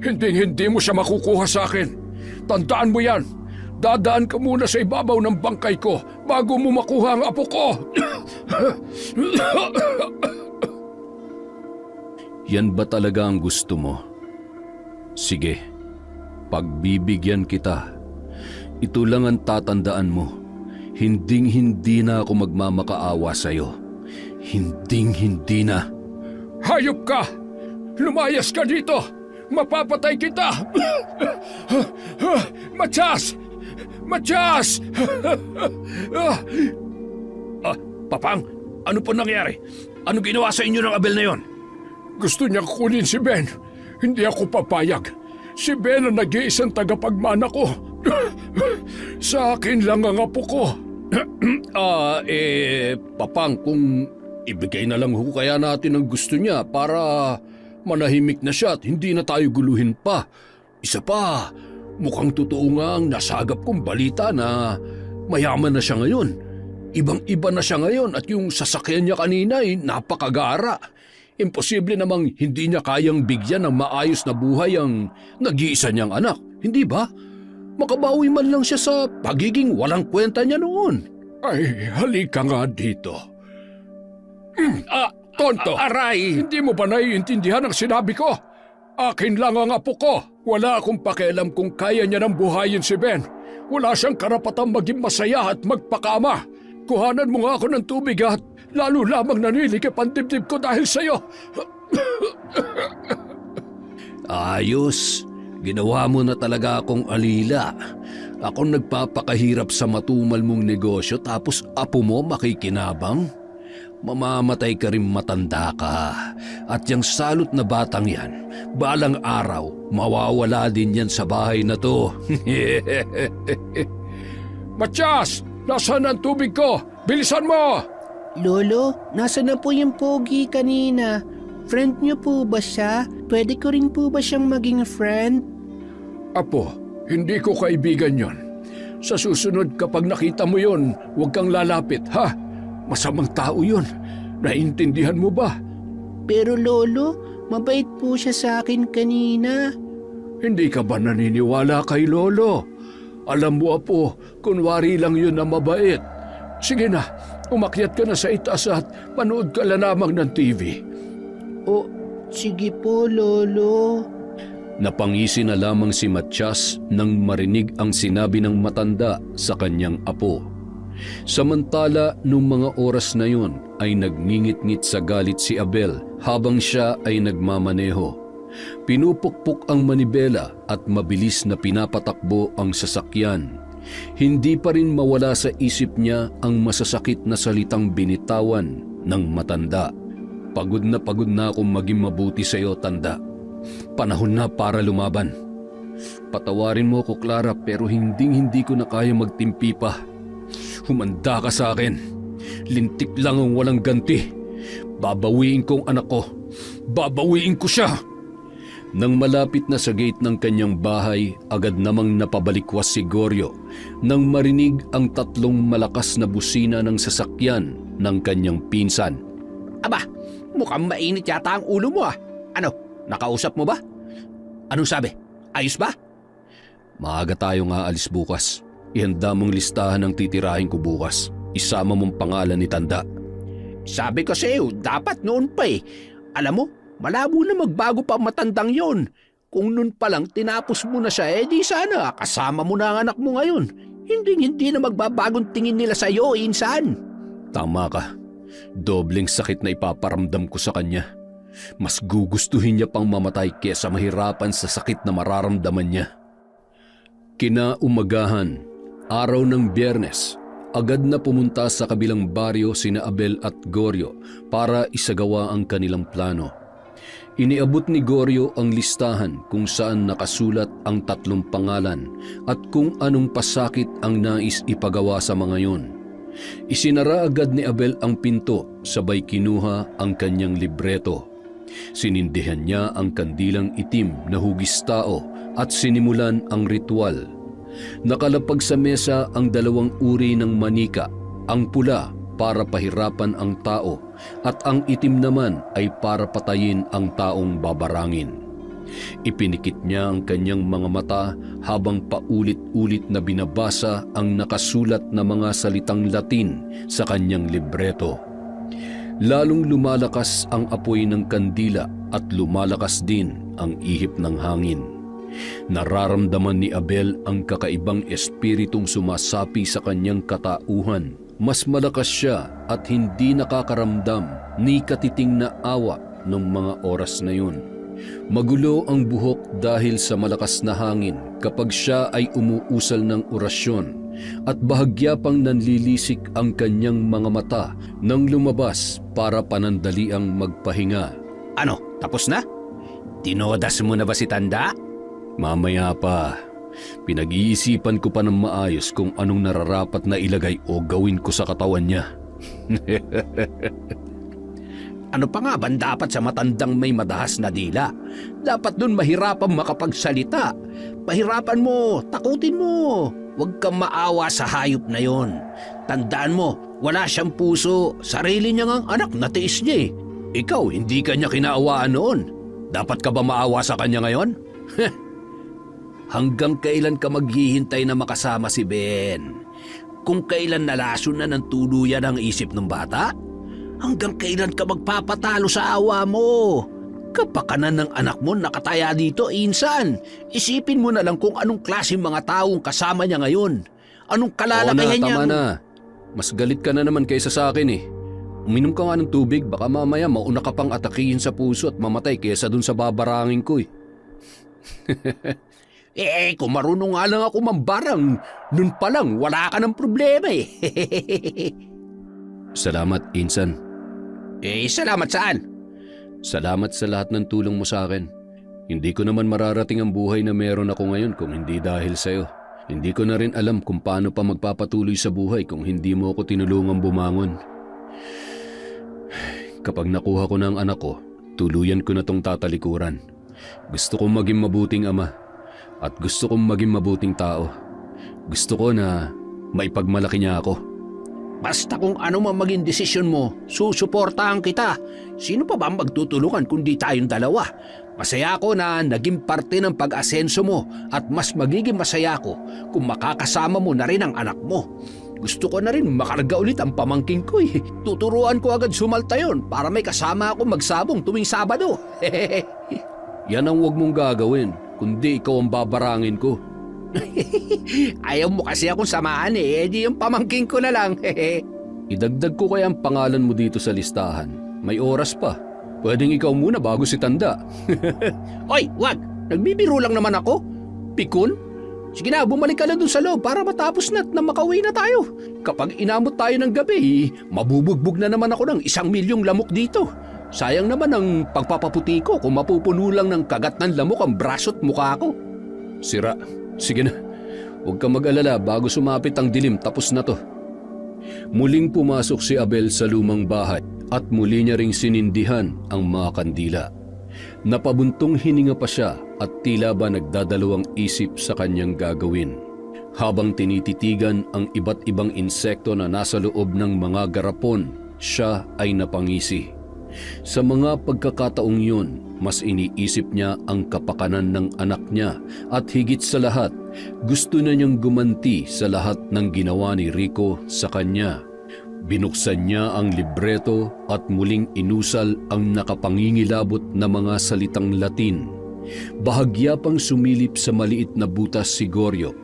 Hindi mo siya makukuha sa akin. Tandaan mo yan. Dadaan ka muna sa ibabaw ng bangkay ko bago mo makuha ang apo ko. Yan ba talaga ang gusto mo? Sige, pagbibigyan kita. Ito lang ang tatandaan mo. Hinding-hindi na ako magmamakaawa sa'yo. Hinding-hindi na. Hayop ka! Lumayas ka dito! Mapapatay kita! Matyas! Matyas! Papang, ano po nangyari? Ano ginawa sa inyo ng Abel na yon? Gusto niya kunin si Ben. Hindi ako papayag. Si Ben ang nag-iisang tagapagmana ko. Sa akin lang ang apo ko. Papang, kung ibigay na lang ho kaya natin ang gusto niya para manahimik na siya at hindi na tayo guluhin pa. Isa pa, mukhang totoo nga ang nasagap kong balita na mayaman na siya ngayon. Ibang-iba na siya ngayon at yung sasakyan niya kanina ay napakagara. Imposible namang hindi niya kayang bigyan ng maayos na buhay ang nag-iisa niyang anak, hindi ba? Makabawi man lang siya sa pagiging walang kwenta niya noon. Ay, halika nga dito. Tonto! Aray! Hindi mo ba naiintindihan ang sinabi ko? Akin lang ang apo ko. Wala akong pakialam kung kaya niya nang buhayin si Ben. Wala siyang karapatang maging masaya at magpakaama. Kuhanan mo nga ako ng tubig at lalo lamang nanilikip ang dibdib ko dahil sa'yo. Ayos, ginawa mo na talaga akong alila. Ako nagpapakahirap sa matumal mong negosyo tapos apo mo makikinabang? Mamamatay ka rin matanda ka. At yung salot na batang yan, balang araw, mawawala din yan sa bahay na to. Matyas! Nasaan ang tubig ko? Bilisan mo! Lolo, nasa na po yung pogi kanina? Friend niyo po ba siya? Pwede ko rin po ba siyang maging friend? Apo, hindi ko kaibigan yon. Sa susunod kapag nakita mo yon, huwag kang lalapit, ha? Masamang tao yon. Naintindihan mo ba? Pero Lolo, mabait po siya sa akin kanina. Hindi ka ba naniniwala kay Lolo? Alam mo, Apo, kunwari lang yun na mabait. Sige na, umakyat ka na sa itaas at panood ka lang lamang ng TV. O, sige po, Lolo. Napangisi na lamang si Matyas nang marinig ang sinabi ng matanda sa kanyang apo. Samantala, nung mga oras na yun ay nagngingit-ngit sa galit si Abel habang siya ay nagmamaneho. Pinupukpok ang manibela at mabilis na pinapatakbo ang sasakyan. Hindi pa rin mawala sa isip niya ang masasakit na salitang binitawan ng matanda. Pagod na akong maging mabuti sa iyo, tanda. Panahon na para lumaban. Patawarin mo ko, Clara, pero hindi ko na kaya magtimpi pa. Humanda ka sa akin. Lintik lang ang walang ganti. Babawiin ko ang anak ko. Babawiin ko siya. Nang malapit na sa gate ng kanyang bahay, agad namang napabalikwas si Goryo nang marinig ang tatlong malakas na busina ng sasakyan ng kanyang pinsan. Aba, mukhang mainit yata ang ulo mo ah. Ano, nakausap mo ba? Anong sabi? Ayos ba? Maaga tayong aalis bukas. Ihanda mong listahan ng titirahin ko bukas. Isama mong pangalan ni Tanda. Sabi ko sa'yo, dapat noon pa eh. Alam mo, malabo na magbago pa ang matandang yon. Kung noon pa lang tinapos mo na siya, di sana kasama mo na ang anak mo ngayon. Hindi na magbabagong tingin nila sa'yo, insan. Tama ka. Dobleng sakit na ipaparamdam ko sa kanya. Mas gugustuhin niya pang mamatay kesa mahirapan sa sakit na mararamdaman niya. Kinaumagahan, araw ng Biyernes, agad na pumunta sa kabilang baryo sina Abel at Goryo para isagawa ang kanilang plano. Iniabot ni Goryo ang listahan kung saan nakasulat ang tatlong pangalan at kung anong pasakit ang nais ipagawa sa mga yon. Isinara agad ni Abel ang pinto, sabay kinuha ang kanyang libreto. Sinindihan niya ang kandilang itim na hugis tao at sinimulan ang ritual. Nakalapag sa mesa ang 2 uri ng manika, ang pula para pahirapan ang tao at ang itim naman ay para patayin ang taong babarangin. Ipinikit niya ang kanyang mga mata habang paulit-ulit na binabasa ang nakasulat na mga salitang Latin sa kanyang libreto. Lalong lumalakas ang apoy ng kandila at lumalakas din ang ihip ng hangin. Nararamdaman ni Abel ang kakaibang espiritong sumasapi sa kanyang katauhan. Mas malakas siya at hindi nakakaramdam ni katiting na awa ng mga oras na yun. Magulo ang buhok dahil sa malakas na hangin kapag siya ay umuusal ng orasyon at bahagya pang nanlilisik ang kanyang mga mata nang lumabas para panandaliang magpahinga. Ano, tapos na? Tinodas mo na ba si Tanda? Mamaya pa. Pinag-iisipan ko pa ng maayos kung anong nararapat na ilagay o gawin ko sa katawan niya. Ano pa nga ban dapat sa matandang may madahas na dila? Dapat dun mahirapan makapagsalita. Pahirapan mo, takutin mo. Huwag kang maawa sa hayop na yon. Tandaan mo, wala siyang puso. Sarili niya ngang anak na tiis niya eh. Ikaw, hindi ka niya kinaawaan noon. Dapat ka ba maawa sa kanya ngayon? Hanggang kailan ka maghihintay na makasama si Ben? Kung kailan nalason na ng tuluyan ang isip ng bata? Hanggang kailan ka magpapatalo sa awa mo? Kapakanan ng anak mo nakataya dito, insan. Isipin mo na lang kung anong klaseng mga taong kasama niya ngayon. Anong kalalakayan niya. Tama na. Mas galit ka na naman kaysa sa akin eh. Uminom ka nga ng tubig, baka mamaya mauna ka pang atakihin sa puso at mamatay kaysa dun sa babarangin ko eh. Kung marunong nga lang ako mambarang, nun pa lang wala ka ng problema eh. Salamat, insan. Salamat saan? Salamat sa lahat ng tulong mo sa akin. Hindi ko naman mararating ang buhay na meron ako ngayon kung hindi dahil sa'yo. Hindi ko na rin alam kung paano pa magpapatuloy sa buhay kung hindi mo ako tinulungang bumangon. Kapag nakuha ko na ang anak ko, tuluyan ko na tong tatalikuran. Gusto kong maging mabuting ama at gusto kong maging mabuting tao. Gusto ko na maipagmalaki niya ako. Basta kung ano man maging desisyon mo, susuportahan kita. Sino pa ba ang magtutulungan kundi tayong dalawa? Masaya ako na naging parte ng pag-asenso mo at mas magiging masaya ako kung makakasama mo na rin ang anak mo. Gusto ko na rin makarga ulit ang pamangking ko eh. Tuturuan ko agad sumalta yon para may kasama ako magsabong tuwing Sabado. Yan ang huwag mong gagawin, kundi ikaw ang babarangin ko. Ayaw mo kasi akong samahan eh, di yung pamangking ko na lang. Idagdag ko kaya ang pangalan mo dito sa listahan. May oras pa. Pwedeng ikaw muna bago si Tanda. Hoy, wag! Nagbibiro lang naman ako. Pikon? Sige na, bumalik ka na dun sa loob para matapos na at makauwi na tayo. Kapag inamot tayo ng gabi, mabubugbog na naman ako ng 1,000,000 lamok dito. Sayang naman ang pagpapaputi ko kung mapupuno lang ng kagat ng lamok ang braso at mukha ko. Sira. Sige na. Huwag kang mag-alala bago sumapit ang dilim, tapos na to. Muling pumasok si Abel sa lumang bahay at muli niya ring sinindihan ang mga kandila. Napabuntong hininga pa siya at tila ba nagdadalawang isip sa kanyang gagawin. Habang tinititigan ang iba't ibang insekto na nasa loob ng mga garapon, siya ay napangisi. Sa mga pagkakataong yun, mas iniisip niya ang kapakanan ng anak niya at higit sa lahat, gusto na niyang gumanti sa lahat ng ginawa ni Rico sa kanya. Binuksan niya ang libreto at muling inusal ang nakapangingilabot na mga salitang Latin. Bahagya pang sumilip sa maliit na butas si Goryo.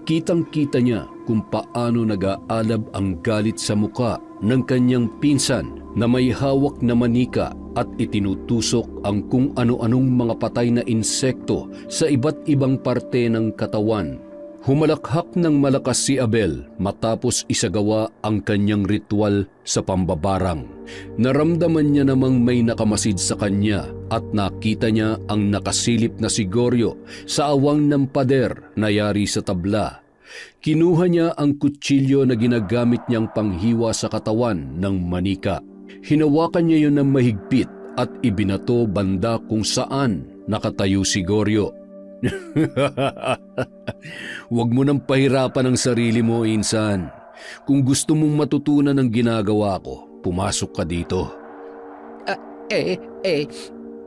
Kitang-kita niya kung paano nag-aalab ang galit sa muka ng kanyang pinsan na may hawak na manika at itinutusok ang kung ano-anong mga patay na insekto sa iba't ibang parte ng katawan. Humalakhak ng malakas si Abel matapos isagawa ang kanyang ritual sa pambabarang. Naramdaman niya namang may nakamasid sa kanya at nakita niya ang nakasilip na si Goryo sa awang ng pader na yari sa tabla. Kinuha niya ang kutsilyo na ginagamit niyang panghiwa sa katawan ng manika. Hinawakan niya yun ng mahigpit at ibinato banda kung saan nakatayo si Goryo. Huwag mo nang pahirapan ang sarili mo, Insan. Kung gusto mong matutunan ang ginagawa ko, pumasok ka dito.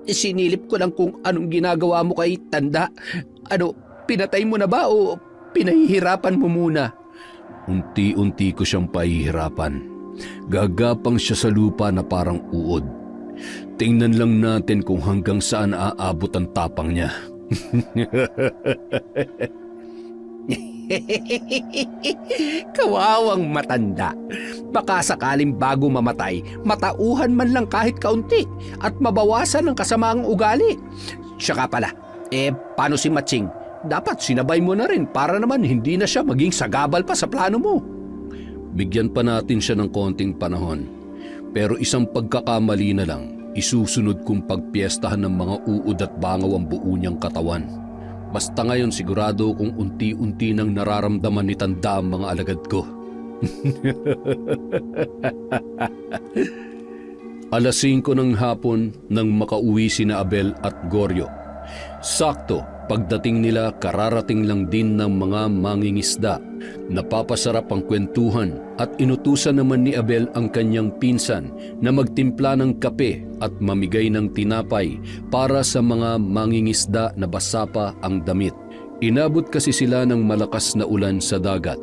Sinilip ko lang kung anong ginagawa mo kay Tanda. Pinatay mo na ba o pinahihirapan mo muna? Unti-unti ko siyang pahihirapan. Gagapang siya sa lupa na parang uod. Tingnan lang natin kung hanggang saan aabot ang tapang niya. Kawawang matanda. Baka sakaling bago mamatay, matauhan man lang kahit kaunti at mabawasan ang kasamaang ugali. Tsaka pala, paano si Matching? Dapat sinabay mo na rin para naman hindi na siya maging sagabal pa sa plano mo. Bigyan pa natin siya ng konting panahon. Pero isang pagkakamali na lang, isusunod kong pagpiestahan ng mga uod at bangaw ang buo niyang katawan. Basta ngayon sigurado kung unti-unti nang nararamdaman ni Tanda ang mga alagad ko. Alas 5 ng hapon nang makauwi sina Abel at Goryo. Sakto, pagdating nila kararating lang din ng mga mangingisda. Napapasarap ang kwentuhan at inutusan naman ni Abel ang kanyang pinsan na magtimpla ng kape at mamigay ng tinapay para sa mga mangingisda na basa pa ang damit. Inabot kasi sila ng malakas na ulan sa dagat.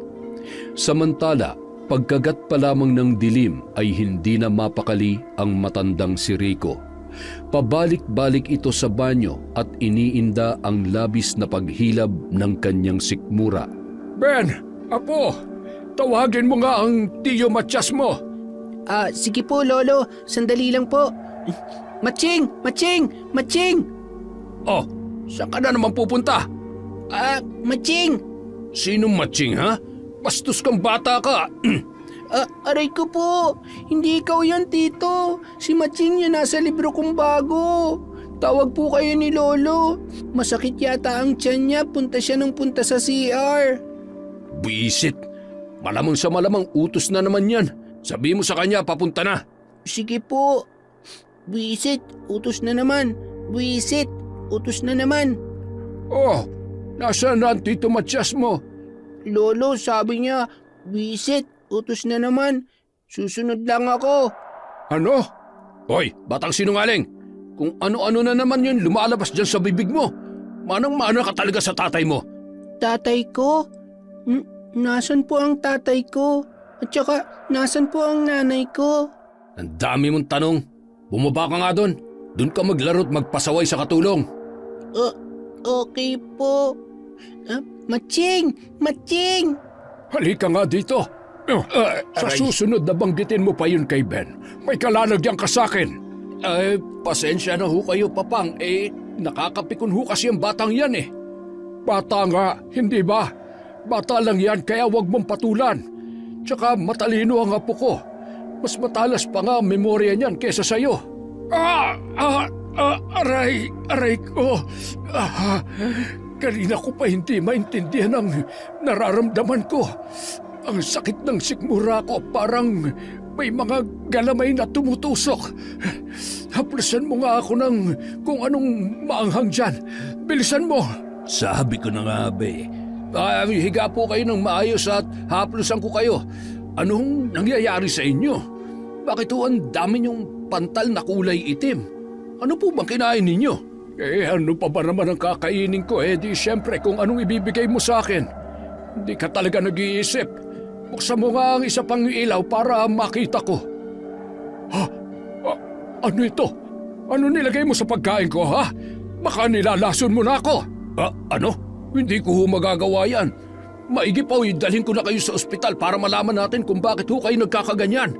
Samantala, pagkagat pa lamang ng dilim ay hindi na mapakali ang matandang si Rico. Pabalik-balik ito sa banyo at iniinda ang labis na paghilab ng kanyang sikmura. Ben, apo, tawagin mo nga ang tiyo Matyas mo. Sige po, Lolo. Sandali lang po. Matching! Matching! Matching! Oh, saan ka na naman pupunta? Matching! Sinong Matching, ha? Bastos kang bata ka. Aray ko po. Hindi ikaw yan, Tito. Si Matching yan nasa libro kong bago. Tawag po kayo ni Lolo. Masakit yata ang tiyan niya. Punta siya ng punta sa CR. Buisit. Malamang sa malamang utos na naman yan. Sabi mo sa kanya, papunta na. Sige po. Buisit, utos na naman. Buisit, utos na naman. Oh, nasaan na ang tito Matyas mo? Lolo, sabi niya, buisit, utos na naman. Susunod lang ako. Ano? Hoy, batang sinungaling. Kung ano-ano na naman yun lumalabas dyan sa bibig mo. Manang-mana ka talaga sa tatay mo. Tatay ko? Nasan po ang tatay ko? At saka, nasan po ang nanay ko? Ang dami mong tanong. Bumaba ka nga doon. Doon ka maglaro't magpasaway sa katulong. Okay po. Matching! Matching! Halika nga dito. Sa susunod na banggitin mo pa yun kay Ben, may kalalagyan ka sa akin. Pasensya na ho kayo, Papang. Nakakapikon ho kasi ang batang yan eh. Bata nga, hindi ba? Bata lang yan kaya wag mong patulan. Tsaka matalino ang apo ko. Mas matalas pa nga ang memorya niyan kesa sa'yo. Aray ko. Kanina ko pa hindi maintindihan ang nararamdaman ko. Ang sakit ng sikmura ko parang may mga galamay na tumutusok. Haplasan mo nga ako ng kung anong maanghang dyan. Bilisan mo. Sabi ko na nga, be. Higa po kayo ng maayos at haplusan ko kayo. Anong nangyayari sa inyo? Bakit ho ang dami niyong pantal na kulay itim? Ano po bang kinain ninyo? Ano pa ba naman ang kakainin ko? Di siyempre kung anong ibibigay mo sa akin. Hindi ka talaga nag-iisip. Buksan mo nga ang isa pang ilaw para makita ko. Ano ito? Ano nilagay mo sa pagkain ko, ha? Baka nilalason mo na ako. Ano? Hindi ko ho magagawa yan. Maigi pa dalhin ko na kayo sa ospital para malaman natin kung bakit ho kayo nagkakaganyan.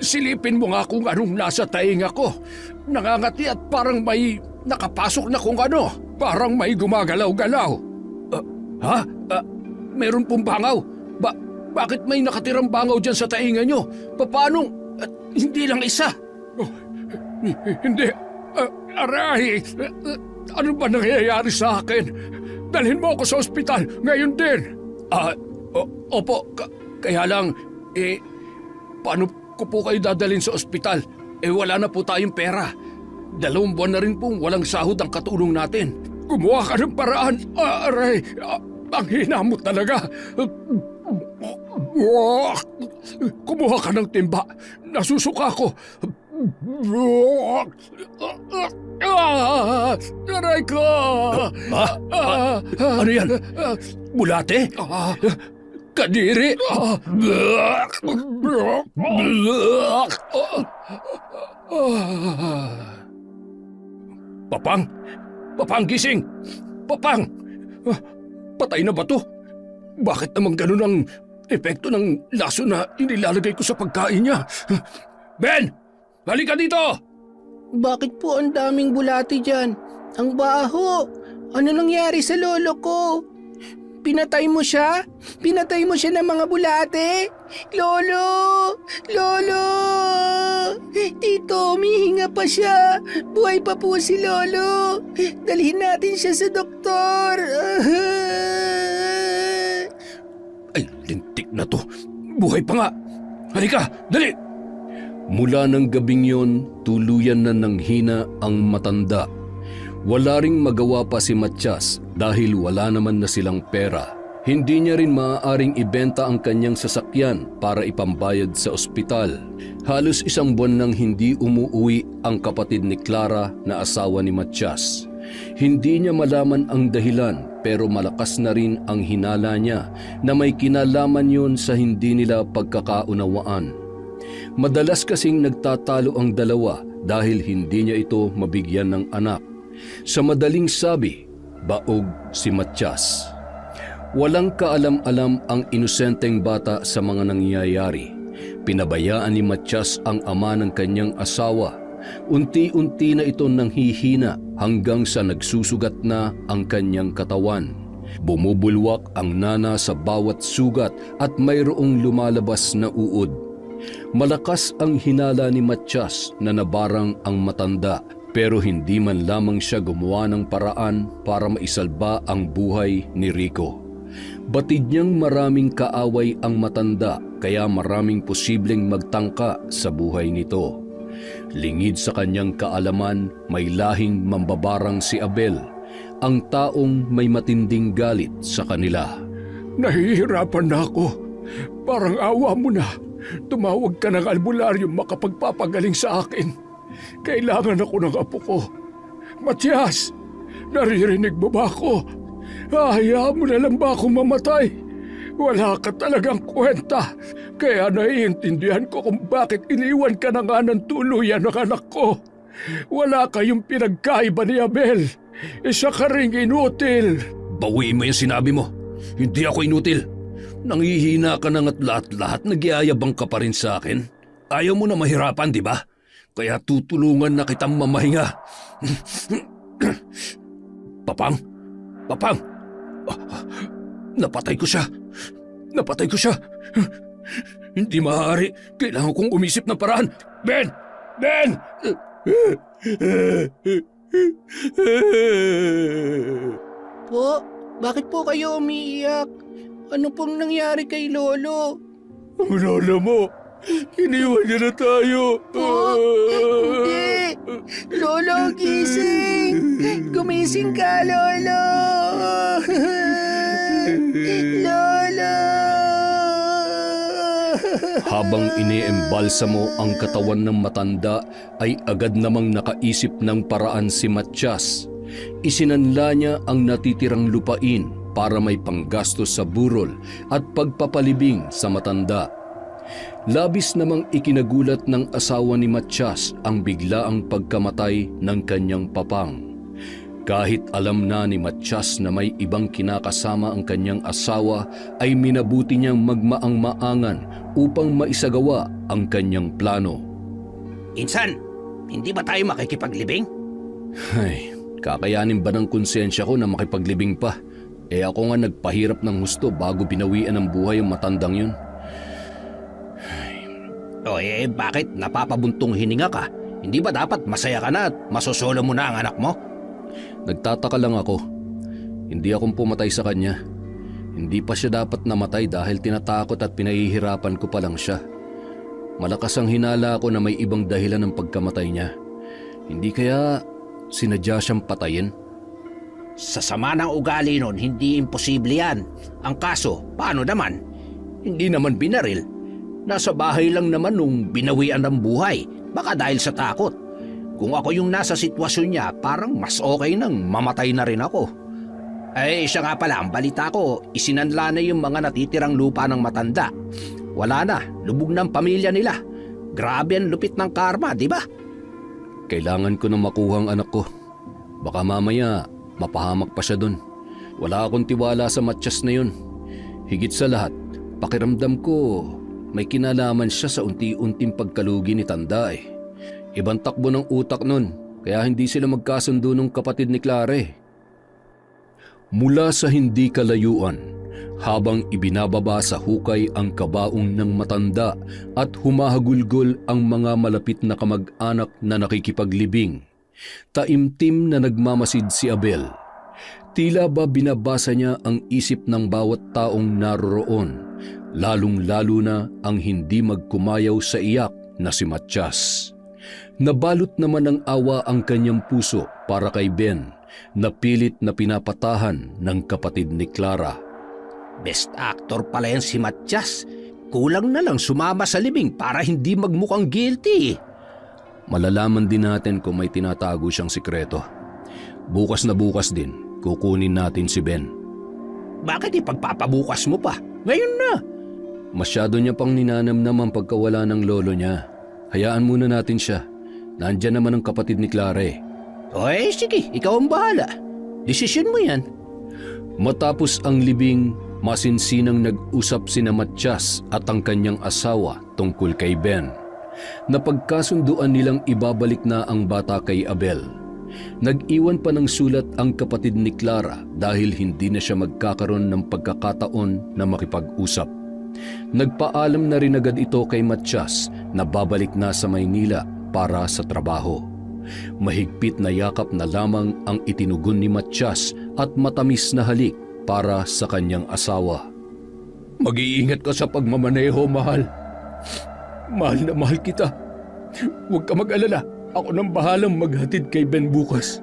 Silipin mo nga kung anong nasa tainga ko. Nangangati at parang may nakapasok na kung ano. Parang may gumagalaw-galaw. Meron pong bangaw. Bakit may nakatirang bangaw dyan sa tainga nyo? Paano? Hindi lang isa. Hindi. Aray! Ano ba nangyayari sa akin? Dalhin mo ako sa ospital ngayon din. Opo. Kaya lang, paano ko po kayo dadalhin sa ospital. Wala na po tayong pera. 2 buwan na rin pong walang sahod ang katulong natin. Gumawa ka ng paraan. Aray, ang hina mo talaga. Kumuha ka ng timba. Nasusuka ko. Aray ko! Ano yan? Bulate? Kadiri! Papang! Papang, gising! Papang! Patay na ba to? Bakit naman ganun ang epekto ng laso na inilalagay ko sa pagkain niya? Ben! Halika dito! Bakit po ang daming bulati dyan? Ang baho! Ano nangyari sa lolo ko? Pinatay mo siya? Pinatay mo siya ng mga bulate? Lolo! Lolo! Tito, humihinga pa siya. Buhay pa po si Lolo. Dalhin natin siya sa doktor. Ay, lintik na to. Buhay pa nga. Halika, dali! Mula ng gabing yon, tuluyan na nanghina ang matanda. Wala ring magawa pa si Matias dahil wala naman na silang pera. Hindi niya rin maaaring ibenta ang kanyang sasakyan para ipambayad sa ospital. Halos 1 buwan nang hindi umuwi ang kapatid ni Clara na asawa ni Matias. Hindi niya malaman ang dahilan pero malakas na rin ang hinala niya na may kinalaman yun sa hindi nila pagkakaunawaan. Madalas kasing nagtatalo ang dalawa dahil hindi niya ito mabigyan ng anak. Sa madaling sabi, baog si Matias. Walang kaalam-alam ang inosenteng bata sa mga nangyayari. Pinabayaan ni Matias ang ama ng kanyang asawa. Unti-unti na ito nanghihina hanggang sa nagsusugat na ang kanyang katawan. Bumubulwak ang nana sa bawat sugat at mayroong lumalabas na uod. Malakas ang hinala ni Matias na nabarang ang matanda pero hindi man lamang siya gumawa ng paraan para maisalba ang buhay ni Rico. Batid niyang maraming kaaway ang matanda kaya maraming posibleng magtangka sa buhay nito. Lingid sa kanyang kaalaman, may lahing mambabarang si Abel, ang taong may matinding galit sa kanila. Nahihirapan na ako. Parang awa mo na. Tumawag ka ng albularyong makapagpapagaling sa akin. Kailangan ako ng apo ko. Matias, naririnig mo ba ako? Hayaan mo na lang ba akong mamatay? Wala ka talagang kwenta. Kaya naiintindihan ko kung bakit iniwan ka na nga ng tuluyan ng anak ko. Wala kayong pinagkaiba ni Abel. Isa ka ring inutil. Bawiin mo yung sinabi mo. Hindi ako inutil. Nangihina ka na nga't lahat-lahat nagyayabang ka pa rin sa akin. Ayaw mo na mahirapan, di ba? Kaya tutulungan na kitang mamahinga. Papang! Papang! Napatay ko siya! Napatay ko siya! Hindi maaari. Kailangan kong umisip ng paraan. Ben! Ben! Po, bakit po kayo umiiyak? Ano pong nangyari kay Lolo? Ang lolo mo! Iniwan niya na tayo! Po, hindi! Lolo, gising! Gumising ka, Lolo! Lolo! Habang iniembalsamo ang katawan ng matanda ay agad namang nakaisip ng paraan si Matias. Isinanla niya ang natitirang lupain para may panggastos sa burol at pagpapalibing sa matanda. Labis namang ikinagulat ng asawa ni Matias ang biglaang pagkamatay ng kanyang papang. Kahit alam na ni Matias na may ibang kinakasama ang kanyang asawa, ay minabuti niyang magmaang-maangan upang maisagawa ang kanyang plano. Insan, hindi ba tayo makikipaglibing? Ay, kakayanin ba ng konsensya ko na makipaglibing pa? Ako nga nagpahirap ng husto bago binawian ng buhay ang matandang yun. Bakit napapabuntong hininga ka? Hindi ba dapat masaya ka na at masosolo mo na ang anak mo? Nagtataka lang ako. Hindi akong pumatay sa kanya. Hindi pa siya dapat namatay dahil tinatakot at pinahihirapan ko pa lang siya. Malakas ang hinala ko na may ibang dahilan ng pagkamatay niya. Hindi kaya sinadya siyang patayin? Sa sama ng ugali nun, hindi imposible yan. Ang kaso, paano naman? Hindi naman binaril. Nasa bahay lang naman nung binawian ng buhay. Baka dahil sa takot. Kung ako yung nasa sitwasyon niya, parang mas okay nang mamatay na rin ako. Ay, siya nga pala, ang balita ko, isinanla na yung mga natitirang lupa ng matanda. Wala na, lubog ng pamilya nila. Grabe ang lupit ng karma, di ba? Kailangan ko na makuha ang anak ko. Baka mamaya mapahamak pa siya dun. Wala akong tiwala sa Matiyas na yun. Higit sa lahat, pakiramdam ko may kinalaman siya sa unti-unting pagkalugi ni Tanda eh. Ibang takbo ng utak nun, kaya hindi sila magkasundo ng kapatid ni Clara eh. Mula sa hindi kalayuan, habang ibinababa sa hukay ang kabaong ng matanda at humahagulgol ang mga malapit na kamag-anak na nakikipaglibing, taimtim na nagmamasid si Abel. Tila ba binabasa niya ang isip ng bawat taong naroroon, lalong-lalo na ang hindi magkumayaw sa iyak na si Matiyas. Nabalot naman ng awa ang kanyang puso para kay Ben, na pilit na pinapatahan ng kapatid ni Clara. Best actor pala yan si Matiyas. Kulang na lang sumama sa libing para hindi magmukhang guilty. Malalaman din natin kung may tinatago siyang sikreto. Bukas na bukas din, kukunin natin si Ben. Bakit ipagpapabukas mo pa? Ngayon na! Masyado niya pang ninanamnam ang pagkawala ng lolo niya. Hayaan muna natin siya. Nandyan naman ang kapatid ni Clara eh. Oy, sige, ikaw ang bahala. Desisyon mo yan. Matapos ang libing, masinsinang nag-usap sina Matiyas at ang kanyang asawa tungkol kay Ben. Napagkasunduan nilang ibabalik na ang bata kay Abel. Nag-iwan pa ng sulat ang kapatid ni Clara dahil hindi na siya magkakaroon ng pagkakataon na makipag-usap. Nagpaalam na rin agad ito kay Matiyas na babalik na sa Maynila para sa trabaho. Mahigpit na yakap na lamang ang itinugon ni Matiyas at matamis na halik para sa kanyang asawa. Mag-iingat ka sa pagmamaneho, mahal. Mahal na mahal kita. Huwag ka mag-alala. Ako nang bahalang maghatid kay Ben bukas.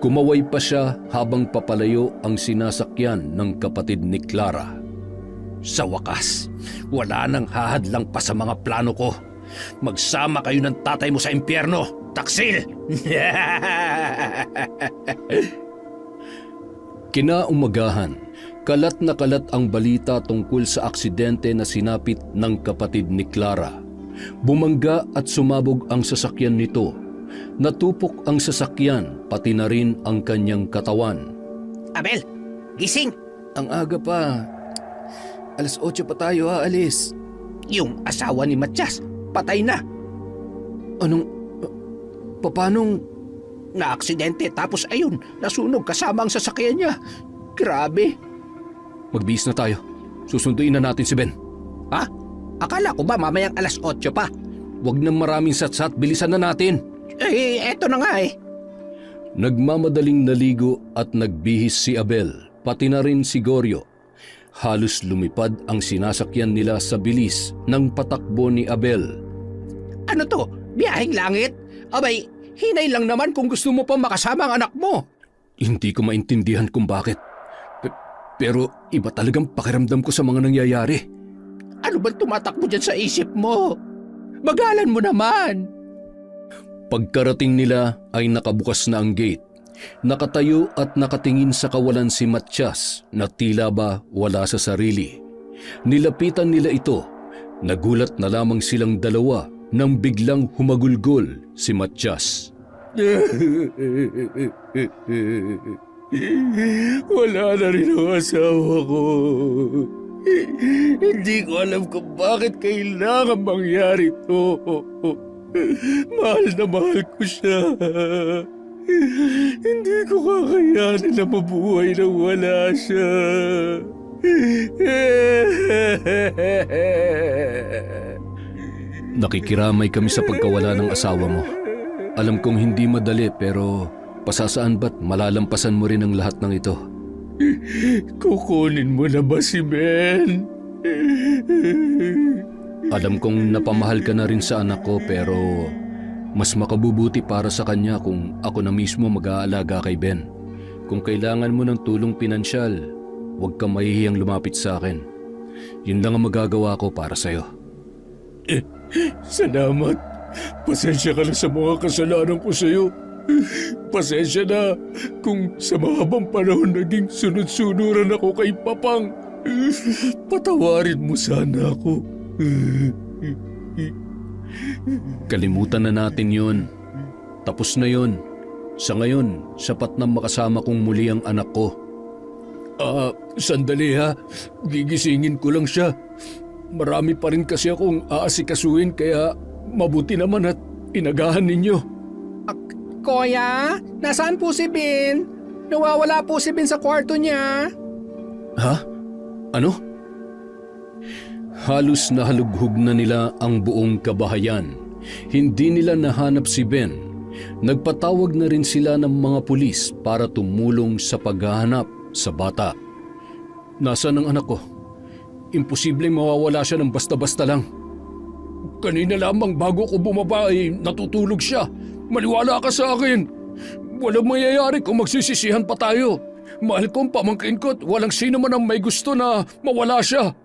Kumaway pa siya habang papalayo ang sinasakyan ng kapatid ni Clara. Sa wakas, wala nang hahadlang pa sa mga plano ko. Magsama kayo ng tatay mo sa impyerno. Taksil! Kinaumagahan, kalat na kalat ang balita tungkol sa aksidente na sinapit ng kapatid ni Clara. Bumangga at sumabog ang sasakyan nito. Natupok ang sasakyan pati na rin ang kanyang katawan. Abel, gising! Ang aga pa. 8:00 pa tayo aalis. Yung asawa ni Matiyas, patay na. Anong... Papanong... Na-aksidente tapos ayun, nasunog kasama ang sasakyan niya. Grabe. Magbihis na tayo. Susunduin na natin si Ben. Ha? Akala ko ba mamayang 8:00 pa? Huwag nang maraming satsat, bilisan na natin. Eto na nga eh. Nagmamadaling naligo at nagbihis si Abel, pati na rin si Goryo. Halos lumipad ang sinasakyan nila sa bilis ng patakbo ni Abel. Ano to? Biyaheng langit? Abay, hinay lang naman kung gusto mo pa makasama ang anak mo. Hindi ko maintindihan kung bakit. Pero iba talagang pakiramdam ko sa mga nangyayari. Ano bang tumatakbo dyan sa isip mo? Bagalan mo naman. Pagkarating nila ay nakabukas na ang gate. Nakatayo at nakatingin sa kawalan si Matiyas na tila ba wala sa sarili. Nilapitan nila ito. Nagulat na lamang silang dalawa nang biglang humagulgol si Matiyas. Wala na rin ang asawa ko. Hindi ko alam kung bakit kailangan mangyari to. Mahal na mahal ko siya. Hindi ko kakayanin na mabuhay nang wala siya. Nakikiramay kami sa pagkawala ng asawa mo. Alam kong hindi madali pero pasasaan ba't malalampasan mo rin ang lahat ng ito? Kukunin mo na ba si Ben? Alam kong napamahal ka na rin sa anak ko pero mas makabubuti para sa kanya kung ako na mismo mag-aalaga kay Ben. Kung kailangan mo ng tulong pinansyal, huwag kang mahihiyang lumapit sa akin. Yun lang ang magagawa ko para sa'yo. Salamat. Pasensya ka na sa mga kasalanan ko sa'yo. Pasensya na kung sa mahabang panahon naging sunod-sunuran ako kay Papang. Patawarin mo sana ako. Kalimutan na natin yon. Tapos na yon. Sa ngayon, sapat na makasama kong muli ang anak ko. Sandali ha. Gigisingin ko lang siya. Marami pa rin kasi akong aasikasuhin kaya mabuti naman at inagahan ninyo. Kuya, nasaan po si Ben? Nawawala po si Ben sa kwarto niya. Ha? Ano? Halos nahalughog na nila ang buong kabahayan. Hindi nila nahanap si Ben. Nagpatawag na rin sila ng mga pulis para tumulong sa paghahanap sa bata. Nasaan ang anak ko? Imposibleng mawawala siya ng basta-basta lang. Kanina lamang bago ko bumaba ay natutulog siya. Maniwala ka sa akin. Walang mayayari kung magsisisihan pa tayo. Mahal kong pamangkin ko at walang sino man ang may gusto na mawala siya.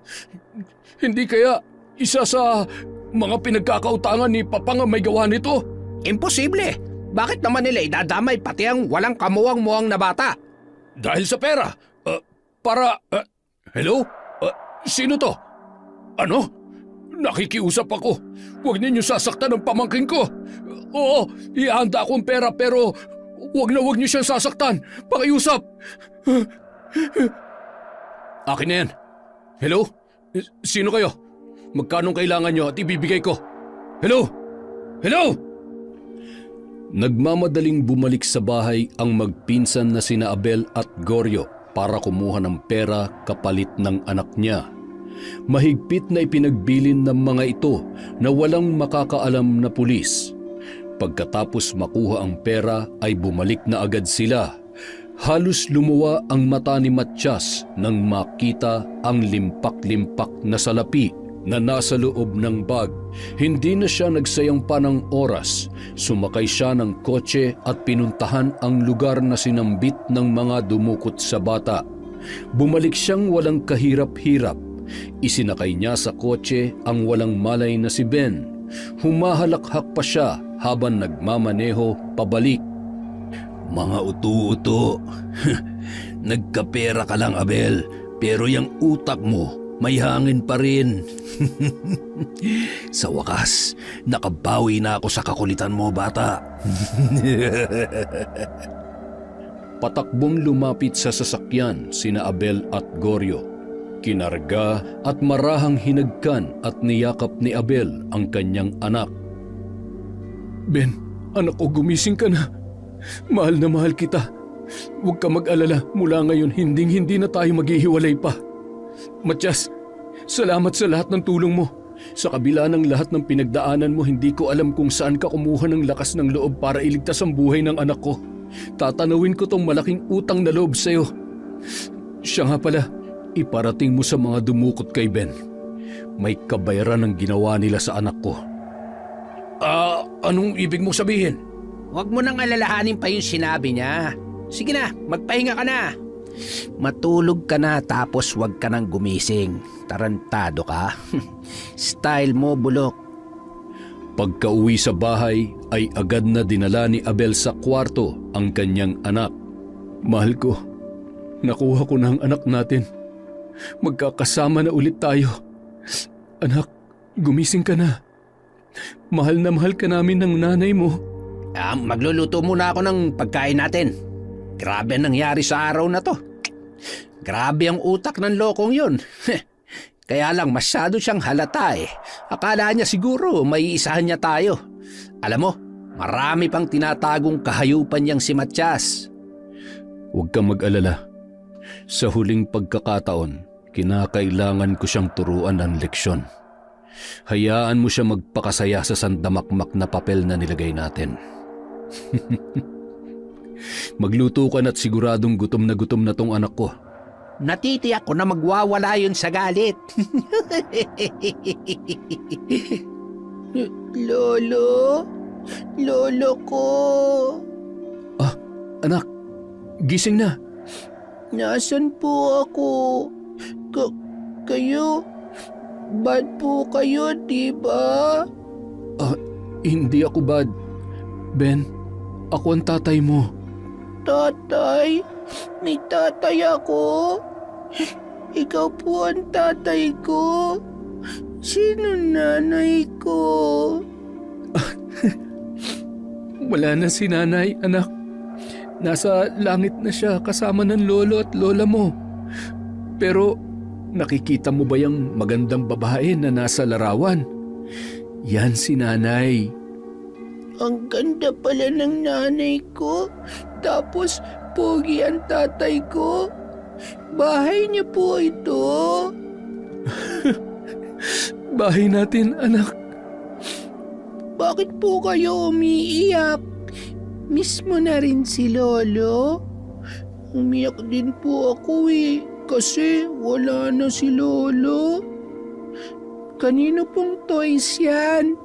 Hindi kaya isa sa mga pinagkakautangan ni Papang ang may gawa nito? Imposible! Bakit naman nila idadamay pati ang walang kamuwang-muwang na bata? Dahil sa pera. Hello? Sino to? Ano? Nakikiusap ako. Huwag ninyo sasaktan ang pamangkin ko. Oo, ihanda akong pera pero huwag niyo siyang sasaktan. Pakiusap. Akin na yan. Hello? Sino kayo? Magkano kailangan nyo at ibibigay ko? Hello? Hello? Nagmamadaling bumalik sa bahay ang magpinsan na sina Abel at Goryo para kumuha ng pera kapalit ng anak niya. Mahigpit na ipinagbilin ng mga ito na walang makakaalam na pulis. Pagkatapos makuha ang pera ay bumalik na agad sila. Halos lumuwa ang mata ni Matyas nang makita ang limpak-limpak na salapi na nasa loob ng bag. Hindi na siya nagsayang pa ng oras. Sumakay siya ng kotse at pinuntahan ang lugar na sinambit ng mga dumukot sa bata. Bumalik siyang walang kahirap-hirap. Isinakay niya sa kotse ang walang malay na si Ben. Humahalakhak pa siya habang nagmamaneho pabalik. Mga utu-uto. Nagkapera ka lang, Abel, pero yung utak mo may hangin pa rin. Sa wakas, nakabawi na ako sa kakulitan mo, bata. Patakbong lumapit sa sasakyan sina Abel at Goryo. Kinarga at marahang hinagkan at niyakap ni Abel ang kanyang anak. Ben, anak ko, gumising ka na. Mahal na mahal kita. Huwag ka mag-alala, mula ngayon hinding-hindi na tayo maghihiwalay pa. Matyas, salamat sa lahat ng tulong mo. Sa kabila ng lahat ng pinagdaanan mo, hindi ko alam kung saan ka kumuha ng lakas ng loob para iligtas ang buhay ng anak ko. Tatanawin ko tong malaking utang na loob sa'yo. Siya nga pala, iparating mo sa mga dumukot kay Ben. May kabayaran ang ginawa nila sa anak ko. Anong ibig mong sabihin? Huwag mo nang alalahanin pa yung sinabi niya. Sige na, magpahinga ka na. Matulog ka na tapos huwag ka nang gumising. Tarantado ka. Style mo, bulok. Pagka-uwi sa bahay ay agad na dinala ni Abel sa kwarto ang kanyang anak. Mahal ko, nakuha ko na ang anak natin. Magkakasama na ulit tayo. Anak, gumising ka na. Mahal na mahal ka namin ng nanay mo. Magluluto muna ako ng pagkain natin. Grabe ang nangyari sa araw na to. Grabe ang utak ng lokong yun. Kaya lang masyado siyang halata eh. Akala niya siguro may isahan niya tayo. Alam mo, marami pang tinatagong kahayupan niyang si Matyas. Huwag kang mag-alala. Sa huling pagkakataon, kinakailangan ko siyang turuan ng leksyon. Hayaan mo siya magpakasaya sa sandamakmak na papel na nilagay natin. Magluto ka na't siguradong gutom na tong anak ko. natitiyak ko na magwawala yun sa galit. Lolo? Lolo ko? Anak, gising na. Nasaan po ako? Kayo? Bad po kayo, di ba? Hindi ako bad. Ben, ako ang tatay mo. Tatay? May tatay ako? Ikaw po ang tatay ko? Sino nanay ko? Wala na si nanay, anak. Nasa langit na siya kasama ng lolo at lola mo. Pero nakikita mo ba yung magandang babae na nasa larawan? Yan si nanay. Ang ganda pala ng nanay ko. Tapos, pogi ang tatay ko. Bahay niya po ito. Bahay natin, anak. Bakit po kayo umiiyak? Miss mo na rin si Lolo? Umiyak din po ako kasi wala na si Lolo. Kanino pong toys yan?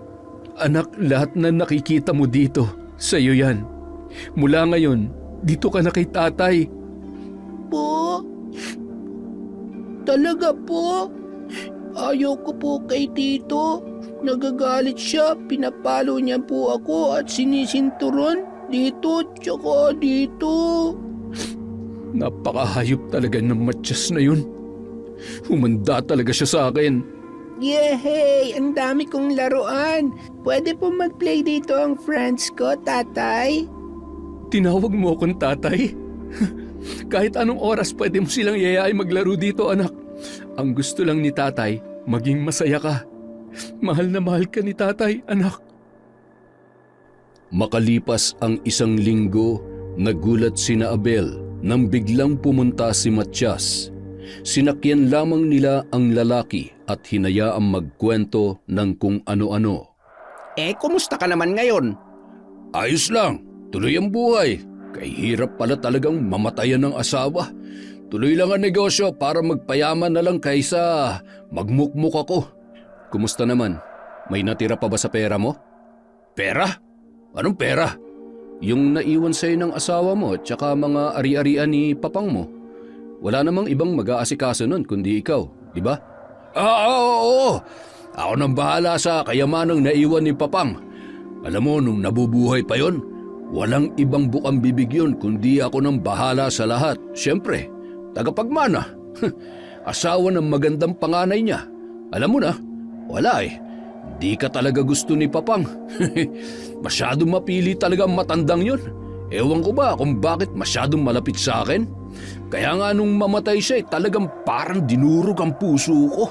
Anak, lahat na nakikita mo dito, sa'yo yan. Mula ngayon, dito ka na kay tatay. Po? Talaga po? Ayaw ko po kay Tito. Nagagalit siya, pinapalo niya po ako at sinisinturon dito tsaka dito. Napakahayop talaga ng matyas na yun. Humanda talaga siya sa akin. Yehey! Ang dami kong laruan. Pwede po mag-play dito ang friends ko, tatay? Tinawag mo akong tatay? Kahit anong oras pwede mo silang yayain maglaro dito, anak. Ang gusto lang ni tatay, maging masaya ka. Mahal na mahal ka ni tatay, anak. Makalipas ang 1 linggo, nagulat sina Abel nang biglang pumunta si Matias. Sinakyan lamang nila ang lalaki at hinayaang magkwento ng kung ano-ano. Kumusta ka naman ngayon? Ayos lang, tuloy ang buhay. Kay hirap pala talagang mamatayan ng asawa. Tuloy lang ang negosyo para magpayaman na lang kaysa magmukmuk ako. Kumusta naman? May natira pa ba sa pera mo? Pera? Anong pera? Yung naiwan sa'yo ng asawa mo at saka mga ari-arian ni papang mo. Wala namang ibang mag-aasikaso nun kundi ikaw, di ba? Oo. Ako nang bahala sa kayamanang naiwan ni Papang. Alam mo, nung nabubuhay pa yon, walang ibang bukang bibig yun kundi ako nang bahala sa lahat. Siyempre, tagapagmana. Asawa ng magandang panganay niya. Alam mo na, wala di ka talaga gusto ni Papang. Masyadong mapili talaga ang matandang yun. Ewan ko ba kung bakit masyadong malapit sa akin? Kaya nga nung mamatay siya talagang parang dinurog ang puso ko.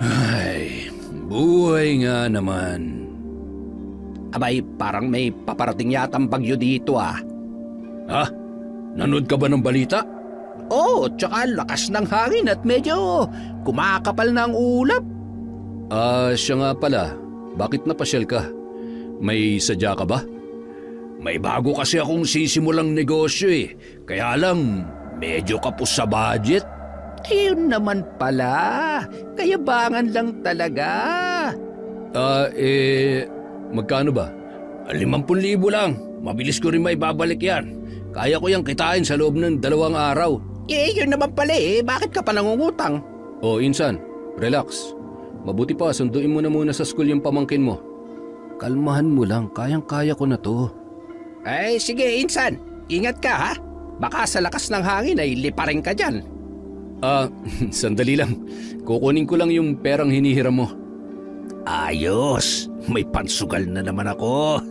Ay, buhay nga naman. Abay, parang may paparating yatang bagyo dito ah. Ha? Nanood ka ba ng balita? Oo, tsaka lakas ng hangin at medyo kumakapal na ang ulap. Siya nga pala. Bakit napasyal ka? May sadya ka ba? May bago kasi akong sisimulang negosyo Kaya lang, medyo kapos sa budget. Yun naman pala. Kayabangan lang talaga. Magkano ba? 50,000 lang. Mabilis ko rin maibabalik yan. Kaya ko yung kitain sa loob ng 2 araw. Yun naman pala Bakit ka pa nangungutang? Insan, relax. Mabuti pa, sunduin mo na muna sa school yung pamangkin mo. Kalmahan mo lang, kayang-kaya ko na to. Ay, sige, Insan. Ingat ka, ha? Baka sa lakas ng hangin ay liparin ka dyan. Sandali lang. Kukunin ko lang yung perang hinihiram mo. Ayos! May pansugal na naman ako.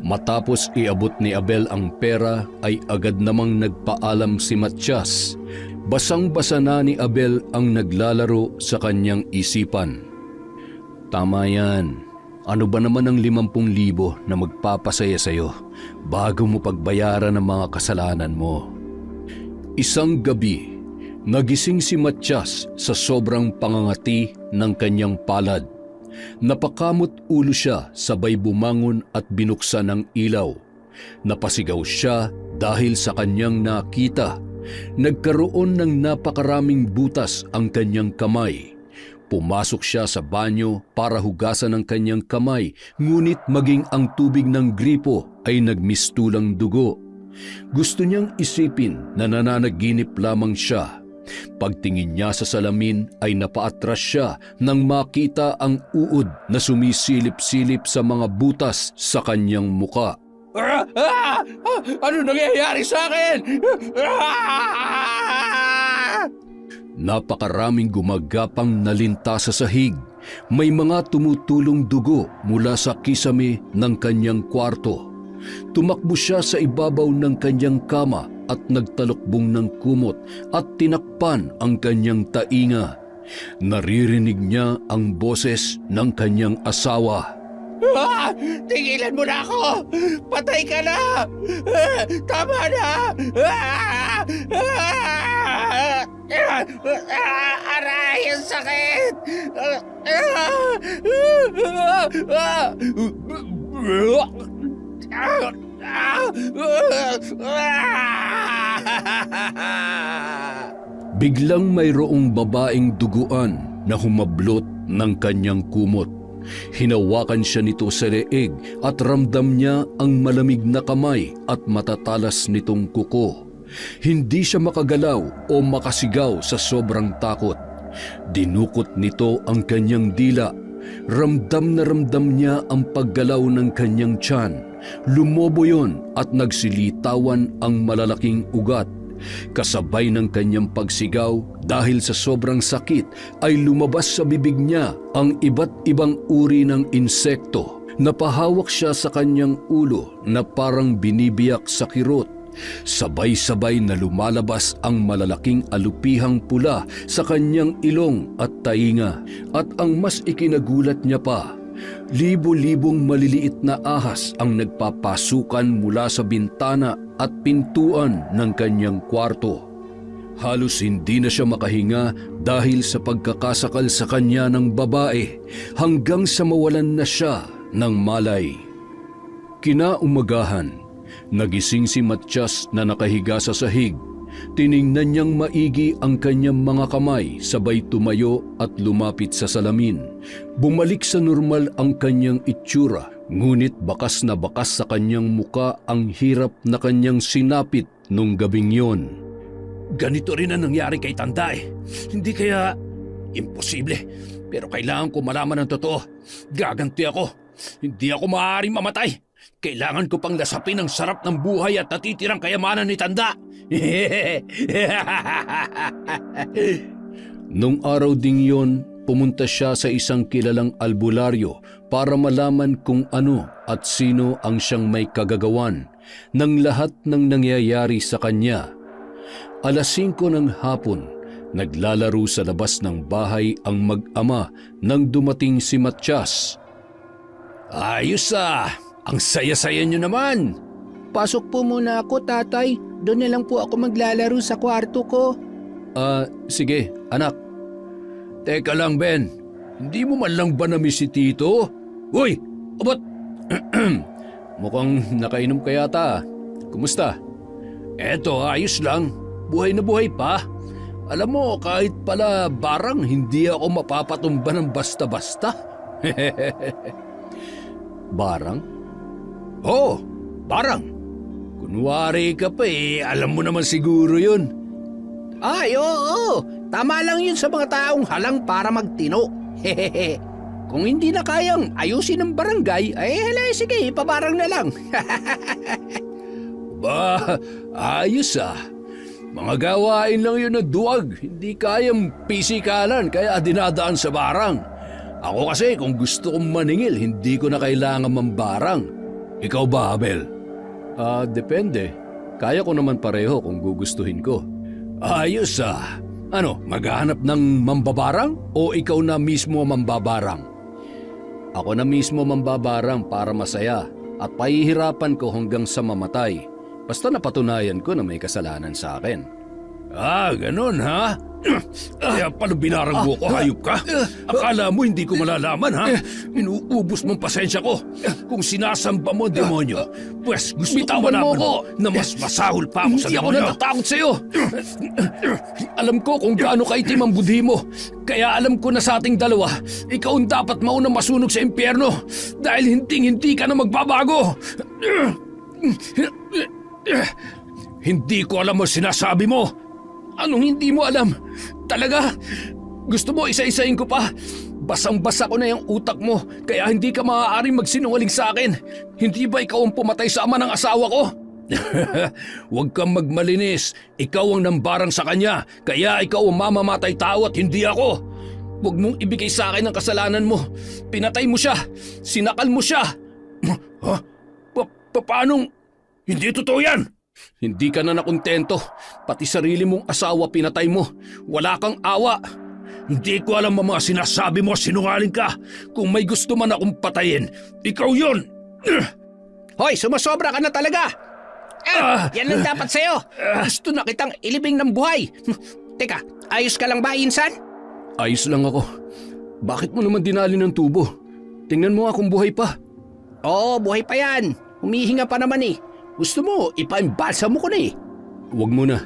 Matapos iabot ni Abel ang pera ay agad namang nagpaalam si Matias. Basang-basa na ni Abel ang naglalaro sa kanyang isipan. Tama yan. Ano ba naman ang 50,000 na magpapasaya sa'yo bago mo pagbayaran ang mga kasalanan mo? Isang gabi, nagising si Matias sa sobrang pangangati ng kanyang palad. Napakamot ulo siya sabay bumangon at binuksan ang ilaw. Napasigaw siya dahil sa kanyang nakita Nagkaroon ng napakaraming butas ang kanyang kamay. Pumasok siya sa banyo para hugasan ang kanyang kamay, ngunit maging ang tubig ng gripo ay nagmistulang dugo. Gusto niyang isipin na nananaginip lamang siya. Pagtingin niya sa salamin ay napaatras siya nang makita ang uod na sumisilip-silip sa mga butas sa kanyang muka. Ano nangyayari sa akin? Napakaraming gumagapang nalinta sa sahig. May mga tumutulong dugo mula sa kisame ng kanyang kwarto. Tumakbo siya sa ibabaw ng kanyang kama at nagtalokbong ng kumot at tinakpan ang kanyang tainga. Naririnig niya ang boses ng kanyang asawa. Tigilan mo na ako! Patay ka na! Tama na! Aray, ang sakit! Biglang mayroong babaeng duguan na humablot ng kanyang kumot. Hinawakan siya nito sa leeg at ramdam niya ang malamig na kamay at matatalas nitong kuko. Hindi siya makagalaw o makasigaw sa sobrang takot. Dinukot nito ang kanyang dila. Ramdam na ramdam niya ang paggalaw ng kanyang tiyan. Lumobo yon at nagsilitawan ang malalaking ugat. Kasabay ng kanyang pagsigaw dahil sa sobrang sakit ay lumabas sa bibig niya ang iba't ibang uri ng insekto. Napahawak siya sa kanyang ulo na parang binibiyak sa kirot. Sabay-sabay na lumalabas ang malalaking alupihang pula sa kanyang ilong at tainga. At ang mas ikinagulat niya pa, libo-libong maliliit na ahas ang nagpapasukan mula sa bintana at pintuan ng kanyang kwarto. Halos hindi na siya makahinga dahil sa pagkakasakal sa kanya ng babae hanggang sa mawalan na siya ng malay. Kinaumagahan, nagising si Mattias na nakahiga sa sahig. Tiningnan niyang maigi ang kanyang mga kamay, sabay tumayo at lumapit sa salamin. Bumalik sa normal ang kanyang itsura, ngunit bakas na bakas sa kanyang muka ang hirap na kanyang sinapit nung gabing yon. Ganito rin ang nangyari kay Tanda eh. Hindi kaya imposible. Pero kailangan ko malaman ang totoo. Gaganti ako. Hindi ako maaaring mamatay. Kailangan ko pang lasapin ang sarap ng buhay at natitirang kayamanan ni Tanda. Nung araw ding yon, pumunta siya sa isang kilalang albularyo para malaman kung ano at sino ang siyang may kagagawan ng lahat ng nangyayari sa kanya. Alas 5 ng hapon, naglalaro sa labas ng bahay ang mag-ama nang dumating si Mattias. Ayos ah! Ang saya-saya nyo naman! Pasok po muna ako, tatay. Doon na lang po ako maglalaro sa kwarto ko. Sige, anak. Teka lang, Ben. Hindi mo man lang ba na-miss si Tito? Uy! Abot! Mukhang nakainom ka yata. Kumusta? Eto, ayos lang. Buhay na buhay pa. Alam mo, kahit pala barang, hindi ako mapapatumba ng basta-basta. Barang? Oo, barang. Kunwari ka pa eh, alam mo naman siguro yun. Ay, oo. Tama lang yun sa mga taong halang para magtino. Hehehe. Kung hindi na kayang ayusin ng barangay, ay sige, pabarang na lang. Ba, ayos ah. Mga gawain lang yun na duwag, hindi kayang pisikalan kaya dinadaan sa barang. Ako kasi kung gusto kong maningil, hindi ko na kailangan mambarang. Ikaw ba, Abel? Depende. Kaya ko naman pareho kung gugustuhin ko. Ayos ah. Ano, maghahanap ng mambabarang o ikaw na mismo mambabarang? Ako na mismo mambabarang para masaya at pahihirapan ko hanggang sa mamatay. Basta napatunayan ko na may kasalanan sa akin. Ganun ha? Kaya pala binarang mo ko, hayop ka? Akala mo hindi ko malalaman, ha? Inuubos mong pasensya ko. Kung sinasamba mo ang demonyo, pues gusto ko malaman mo na mas masahol pa ako sa Hindi ako demonyo. natatakot sa'yo. Alam ko kung gaano kaitim ang budhi mo. Kaya alam ko na sa ating dalawa, ikaw ang dapat maunang masunog sa impyerno dahil hindi ka na magbabago. Hindi ko alam ang sinasabi mo. Anong hindi mo alam? Talaga? Gusto mo isa-isahin ko pa? Basang-basa ko na yung utak mo, kaya hindi ka maaaring magsinungaling sa akin. Hindi ba ikaw ang pumatay sa ama ng asawa ko? Huwag kang magmalinis. Ikaw ang nambarang sa kanya, kaya ikaw ang mamamatay tao at hindi ako. Huwag mong ibigay sa akin ang kasalanan mo. Pinatay mo siya. Sinakal mo siya. Ha? Paanong? Hindi totoo yan. Hindi ka na nakontento. Pati sarili mong asawa pinatay mo. Wala kang awa. Hindi ko alam ang mga sinasabi mo, sinungaling ka. Kung may gusto man akong patayin, ikaw yun. Hoy, sumasobra ka na talaga. Yan ang dapat sa'yo. Gusto na kitang ilibing ng buhay. Teka, ayos ka lang ba, Insan? Ayos lang ako. Bakit mo naman dinali ng tubo? Tingnan mo nga kung buhay pa. Oo, buhay pa yan. Humihinga pa naman eh. Gusto mo, ipaimbalsa mo ko na eh. Huwag mo na.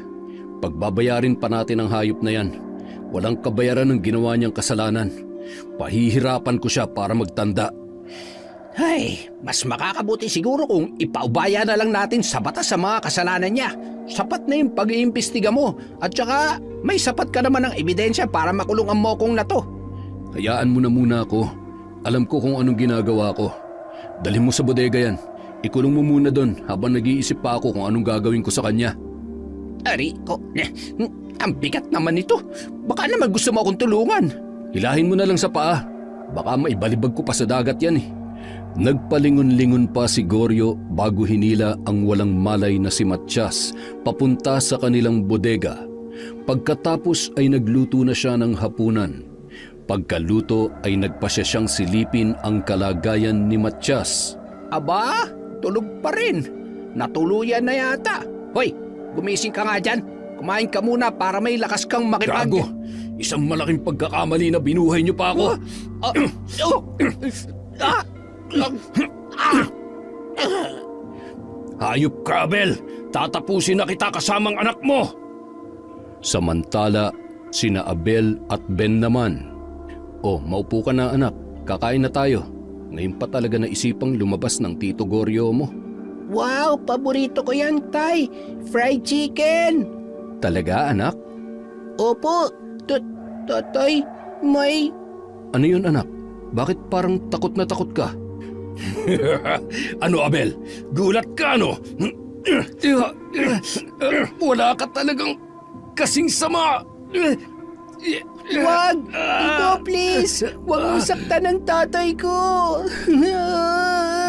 Pagbabayarin pa natin ang hayop na yan. Walang kabayaran ng ginawa niyang kasalanan. Pahihirapan ko siya para magtanda. Ay, mas makakabuti siguro kung ipaubaya na lang natin sa batas sa mga kasalanan niya. Sapat na yung pag-iimbestiga mo. At saka, may sapat ka naman ng ebidensya para makulong ang mokong na to. Hayaan mo na muna ako. Alam ko kung anong ginagawa ko. Dalhin mo sa bodega yan. Ikulong mo muna doon habang nag-iisip pa ako kung anong gagawin ko sa kanya. Ari ko, ang bigat naman nito. Baka naman gusto mo akong tulungan. Hilahin mo na lang sa paa. Baka maibalibag ko pa sa dagat yan eh. Nagpalingon-lingon pa si Goryo bago hinila ang walang malay na si Matias papunta sa kanilang bodega. Pagkatapos ay nagluto na siya ng hapunan. Pagkaluto ay nagpasya siyang silipin ang kalagayan ni Matias. Aba, tulog pa rin. Natuluyan na yata. Hoy, gumising ka nga dyan. Kumain ka muna para may lakas kang makipag... Gago! Isang malaking pagkakamali na binuhay niyo pa ako. Hayop ka, Abel! Tatapusin na kita kasamang anak mo! Samantala, sina Abel at Ben naman. Oh, maupo ka na anak. Kakain na tayo. Ngayon pa talaga naisipang lumabas ng Tito Goryo mo. Wow, paborito ko yan, Tay. Fried chicken. Talaga, anak? Opo, Tatay, may... Ano yun, anak? Bakit parang takot na takot ka? Ano, Abel? Gulat ka, no? Wala ka talagang kasing sama. Wag! Ito, please! Wag mong saktan ng tatay ko!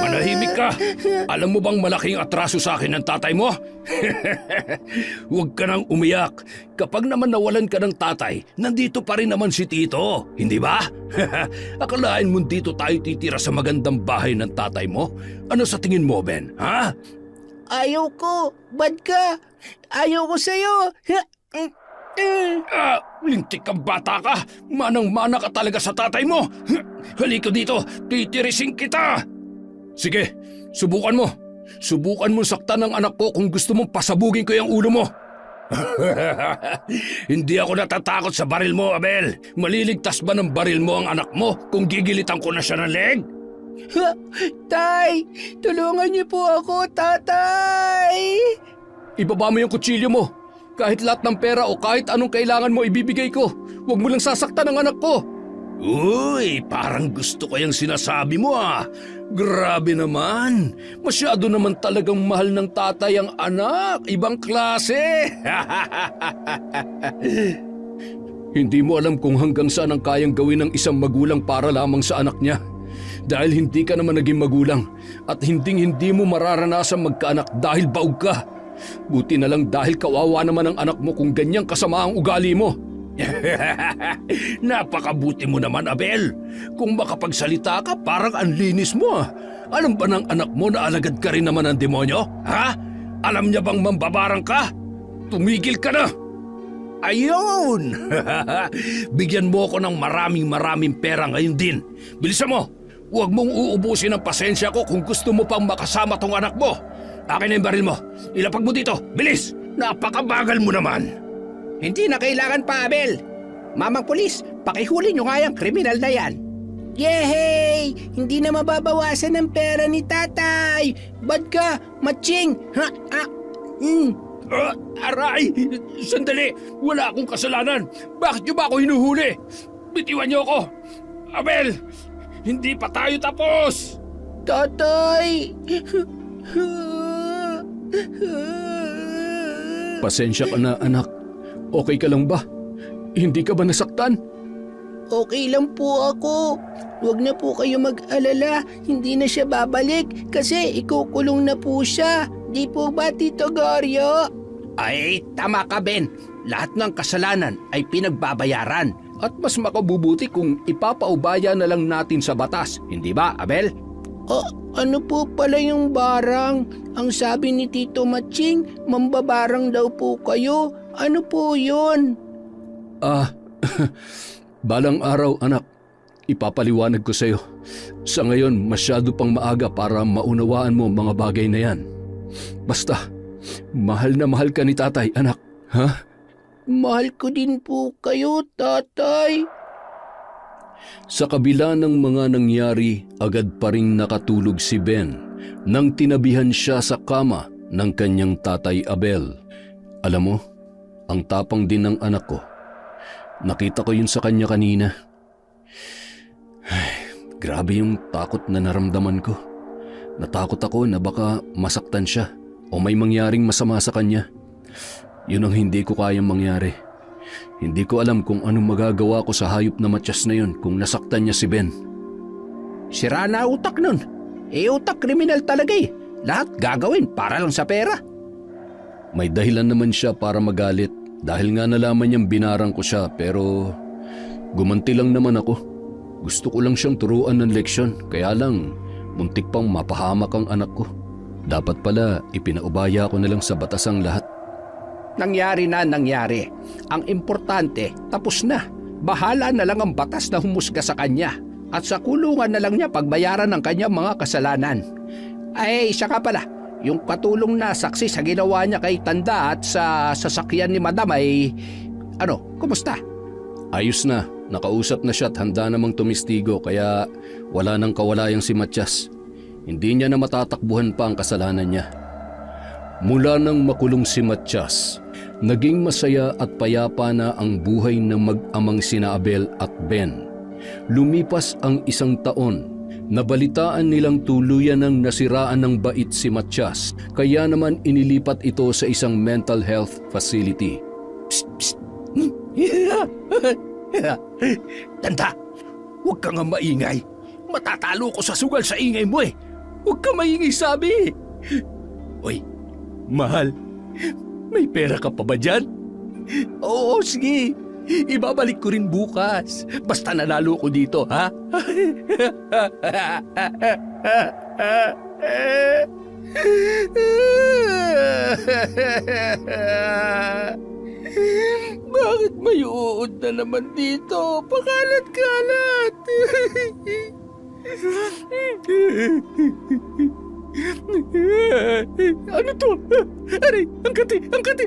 Manahimik ka. Alam mo bang malaking atraso sa akin ng tatay mo? Huwag ka nang umiyak. Kapag naman nawalan ka ng tatay, nandito pa rin naman si Tito. Hindi ba? Akalain mo dito tayo titira sa magandang bahay ng tatay mo? Ano sa tingin mo, Ben? Ha? Ayaw ko! Bad ka! Ayaw ko sa'yo! Lintik kang bata ka! Manang-mana ka talaga sa tatay mo! Halika dito! Titirisin kita! Sige, subukan mo. Subukan mo saktan ng anak ko kung gusto mong pasabugin ko yung ulo mo. Hindi ako natatakot sa baril mo, Abel. Maliligtas ba ng baril mo ang anak mo kung gigilitan ko na siya ng leg? Tay! Tulungan niyo po ako, tatay! Ibaba mo yung kutsilyo mo. Kahit lahat ng pera o kahit anong kailangan mo ibibigay ko. Huwag mo lang sasaktan ang anak ko. Uy, parang gusto ko yung sinasabi mo ah. Grabe naman. Masyado naman talagang mahal ng tatay ang anak. Ibang klase. Hindi mo alam kung hanggang saan ang kayang gawin ng isang magulang para lamang sa anak niya. Dahil hindi ka naman naging magulang at hindi mo mararanasan magkaanak dahil baog ka. Buti na lang dahil kawawa naman ang anak mo kung ganyang kasama ang ugali mo. Napakabuti mo naman, Abel. Kung makapagsalita ka, parang ang linis mo. Alam ba ng anak mo na alagad ka rin naman ng demonyo? Ha? Alam niya bang mambabarang ka? Tumigil ka na! Ayun! Bigyan mo ko ng maraming pera ngayon din. Bilisan mo! Huwag mong uubusin ang pasensya ko kung gusto mo pang makasama tong anak mo. Akin na yung baril mo. Ilapag mo dito. Bilis! Napakabagal mo naman. Hindi na kailangan pa, Abel. Mamang pulis, pakihuli nyo nga yung kriminal na yan. Yehey! Hindi na mababawasan ang pera ni tatay! Bad ka, matching! Aray! Sandali! Wala akong kasalanan! Bakit niyo ba ako hinuhuli? Bitiwan niyo ako! Abel! Hindi pa tayo tapos! Tatay! Pasensya ka na, anak. Okay ka lang ba? Hindi ka ba nasaktan? Okay lang po ako. Huwag na po kayo mag-alala. Hindi na siya babalik kasi ikukulong na po siya. Di po ba, Tito Goryo? Ay, tama ka, Ben. Lahat ng kasalanan ay pinagbabayaran. At mas makabubuti kung ipapaubaya na lang natin sa batas. Hindi ba, Abel? Ano po pala yung barang? Ang sabi ni Tito Matching, mambabarang daw po kayo. Ano po yun? Balang araw, anak. Ipapaliwanag ko sa'yo. Sa ngayon, masyado pang maaga para maunawaan mo mga bagay na yan. Basta, mahal na mahal ka ni tatay, anak. Ha? Mahal ko din po kayo, tatay. Sa kabila ng mga nangyari, agad pa ring nakatulog si Ben nang tinabihan siya sa kama ng kanyang tatay Abel. Alam mo, ang tapang din ng anak ko. Nakita ko yun sa kanya kanina. Ay, grabe yung takot na naramdaman ko. Natakot ako na baka masaktan siya o may mangyaring masama sa kanya. Yun ang hindi ko kayang mangyari. Hindi ko alam kung anong magagawa ko sa hayop na matyas na yun kung nasaktan niya si Ben. Sira na utak nun. Utak kriminal talaga eh. Lahat gagawin para lang sa pera. May dahilan naman siya para magalit dahil nga nalaman niyang binarang ko siya pero gumanti lang naman ako. Gusto ko lang siyang turuan ng leksyon kaya lang muntik pang mapahamak ang anak ko. Dapat pala ipinaubaya ko na lang sa batas ang lahat. Nangyari na nangyari. Ang importante, tapos na. Bahala na lang ang batas na humusga sa kanya. At sa kulungan na lang niya pagbayaran ng kanyang mga kasalanan. Ay, siya ka pala. Yung katulong na saksi sa ginawa niya kay Tanda at sa sasakyan ni Madam ay... kumusta? Ayos na, nakausap na siya at handa namang tumistigo kaya wala nang kawalayang si Matyas. Hindi niya na matatakbuhan pa ang kasalanan niya. Mula nang makulong si Matyas, naging masaya at payapa na ang buhay ng mag-amang sina Abel at Ben. Lumipas ang 1 taon, nabalitaan nilang tuluyan ng nasiraan ng bait si Matyas, kaya naman inilipat ito sa isang mental health facility. Psst! Tanda! Huwag ka nga maingay. Matatalo ko sa sugal sa ingay mo eh. Huwag ka maingay sabi. Uy, mahal. May pera ka pa ba dyan? Oo, sige. Ibabalik ko rin bukas. Basta nanalo ko dito, ha? Bakit may uod na naman dito? Pakalat-kalat. Ano to? Aray, ang kati, ang kati.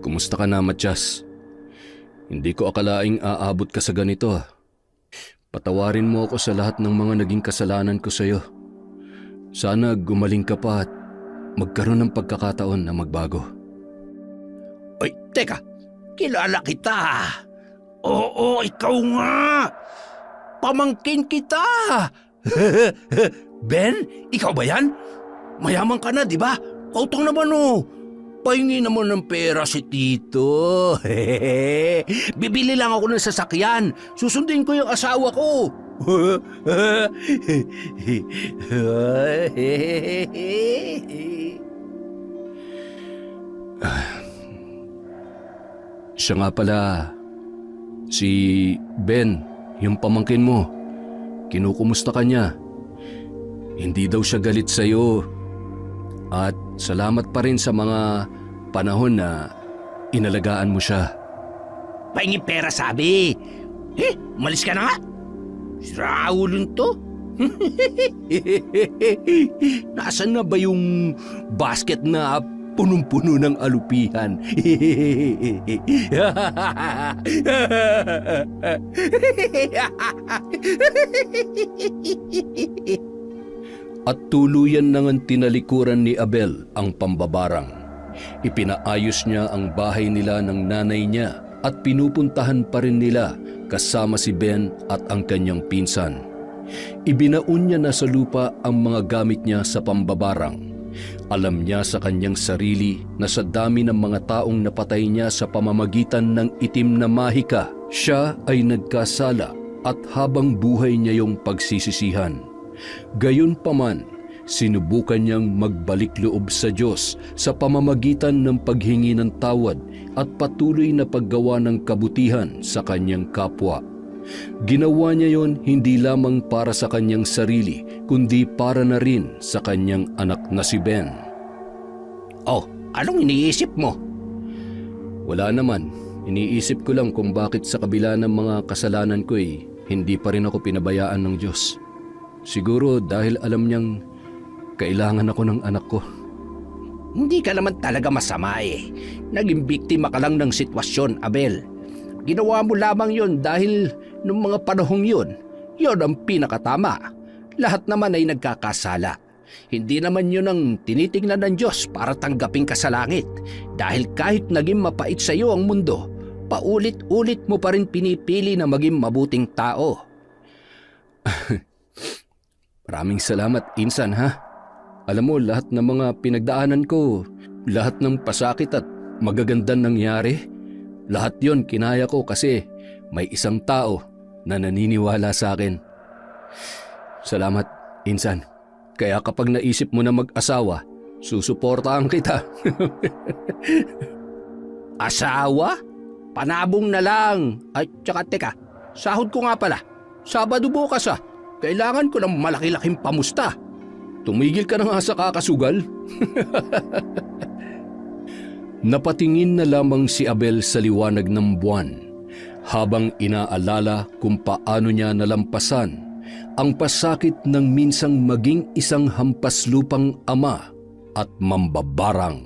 Kumusta ka na, Matyas? Hindi ko akalaing aabot ka sa ganito. Patawarin mo ako sa lahat ng mga naging kasalanan ko sa iyo. Sana gumaling ka pa at magkaroon ng pagkakataon na magbago. Ay, teka. Kilala kita. Oo, ikaw nga. Pamangkin kita. Ben, ikaw ba yan? Mayaman ka na, di ba? Pautang naman oh. Pahingi naman ng pera si Tito. Bibili lang ako ng sasakyan. Susundin ko yung asawa ko. Siya nga pala, si Ben, yung pamangkin mo. Kinukumusta ka niya. Hindi daw siya galit sa'yo. At salamat pa rin sa mga panahon na inalagaan mo siya. Pahingi pera sabi. Malis ka na nga. Sira ulun to. Nasaan na ba yung basket na punong-puno ng alupihan? At tuluyan nang tinalikuran ni Abel ang pambabarang. Ipinaayos niya ang bahay nila ng nanay niya at pinupuntahan pa rin nila kasama si Ben at ang kanyang pinsan. Ibinaon niya na sa lupa ang mga gamit niya sa pambabarang. Alam niya sa kanyang sarili na sa dami ng mga taong napatay niya sa pamamagitan ng itim na mahika, siya ay nagkasala at habang buhay niya yung pagsisisihan. Gayunpaman, sinubukan niyang magbalik loob sa Diyos sa pamamagitan ng paghingi ng tawad at patuloy na paggawa ng kabutihan sa kanyang kapwa. Ginawa niya yon hindi lamang para sa kanyang sarili, kundi para na rin sa kanyang anak na si Ben. Oh, anong iniisip mo? Wala naman. Iniisip ko lang kung bakit sa kabila ng mga kasalanan ko hindi pa rin ako pinabayaan ng Diyos. Siguro dahil alam niyang kailangan ako ng anak ko. Hindi ka naman talaga masama eh. Naging biktima ka lang ng sitwasyon, Abel. Ginawa mo lamang yon dahil nung mga panahong yon ang pinakatama. Lahat naman ay nagkakasala. Hindi naman yun ang tinitingnan ng Diyos para tanggapin ka sa langit. Dahil kahit naging mapait sa iyo ang mundo, paulit-ulit mo pa rin pinipili na maging mabuting tao. Maraming salamat, Insan, ha? Alam mo, lahat ng mga pinagdaanan ko, lahat ng pasakit at magagandang nangyari, lahat yon kinaya ko kasi may isang tao na naniniwala sa akin. Salamat, Insan. Kaya kapag naisip mo na mag-asawa, susuportahan kita. Asawa? Panabong na lang. Ay, tsaka teka, sahod ko nga pala. Sabado bukas ah. Kailangan ko ng malaki-laking pamusta. Tumigil ka na nga sa kakasugal. Napatingin na lamang si Abel sa liwanag ng buwan habang inaalala kung paano niya nalampasan ang pasakit ng minsang maging isang hampas lupang ama at mambabarang.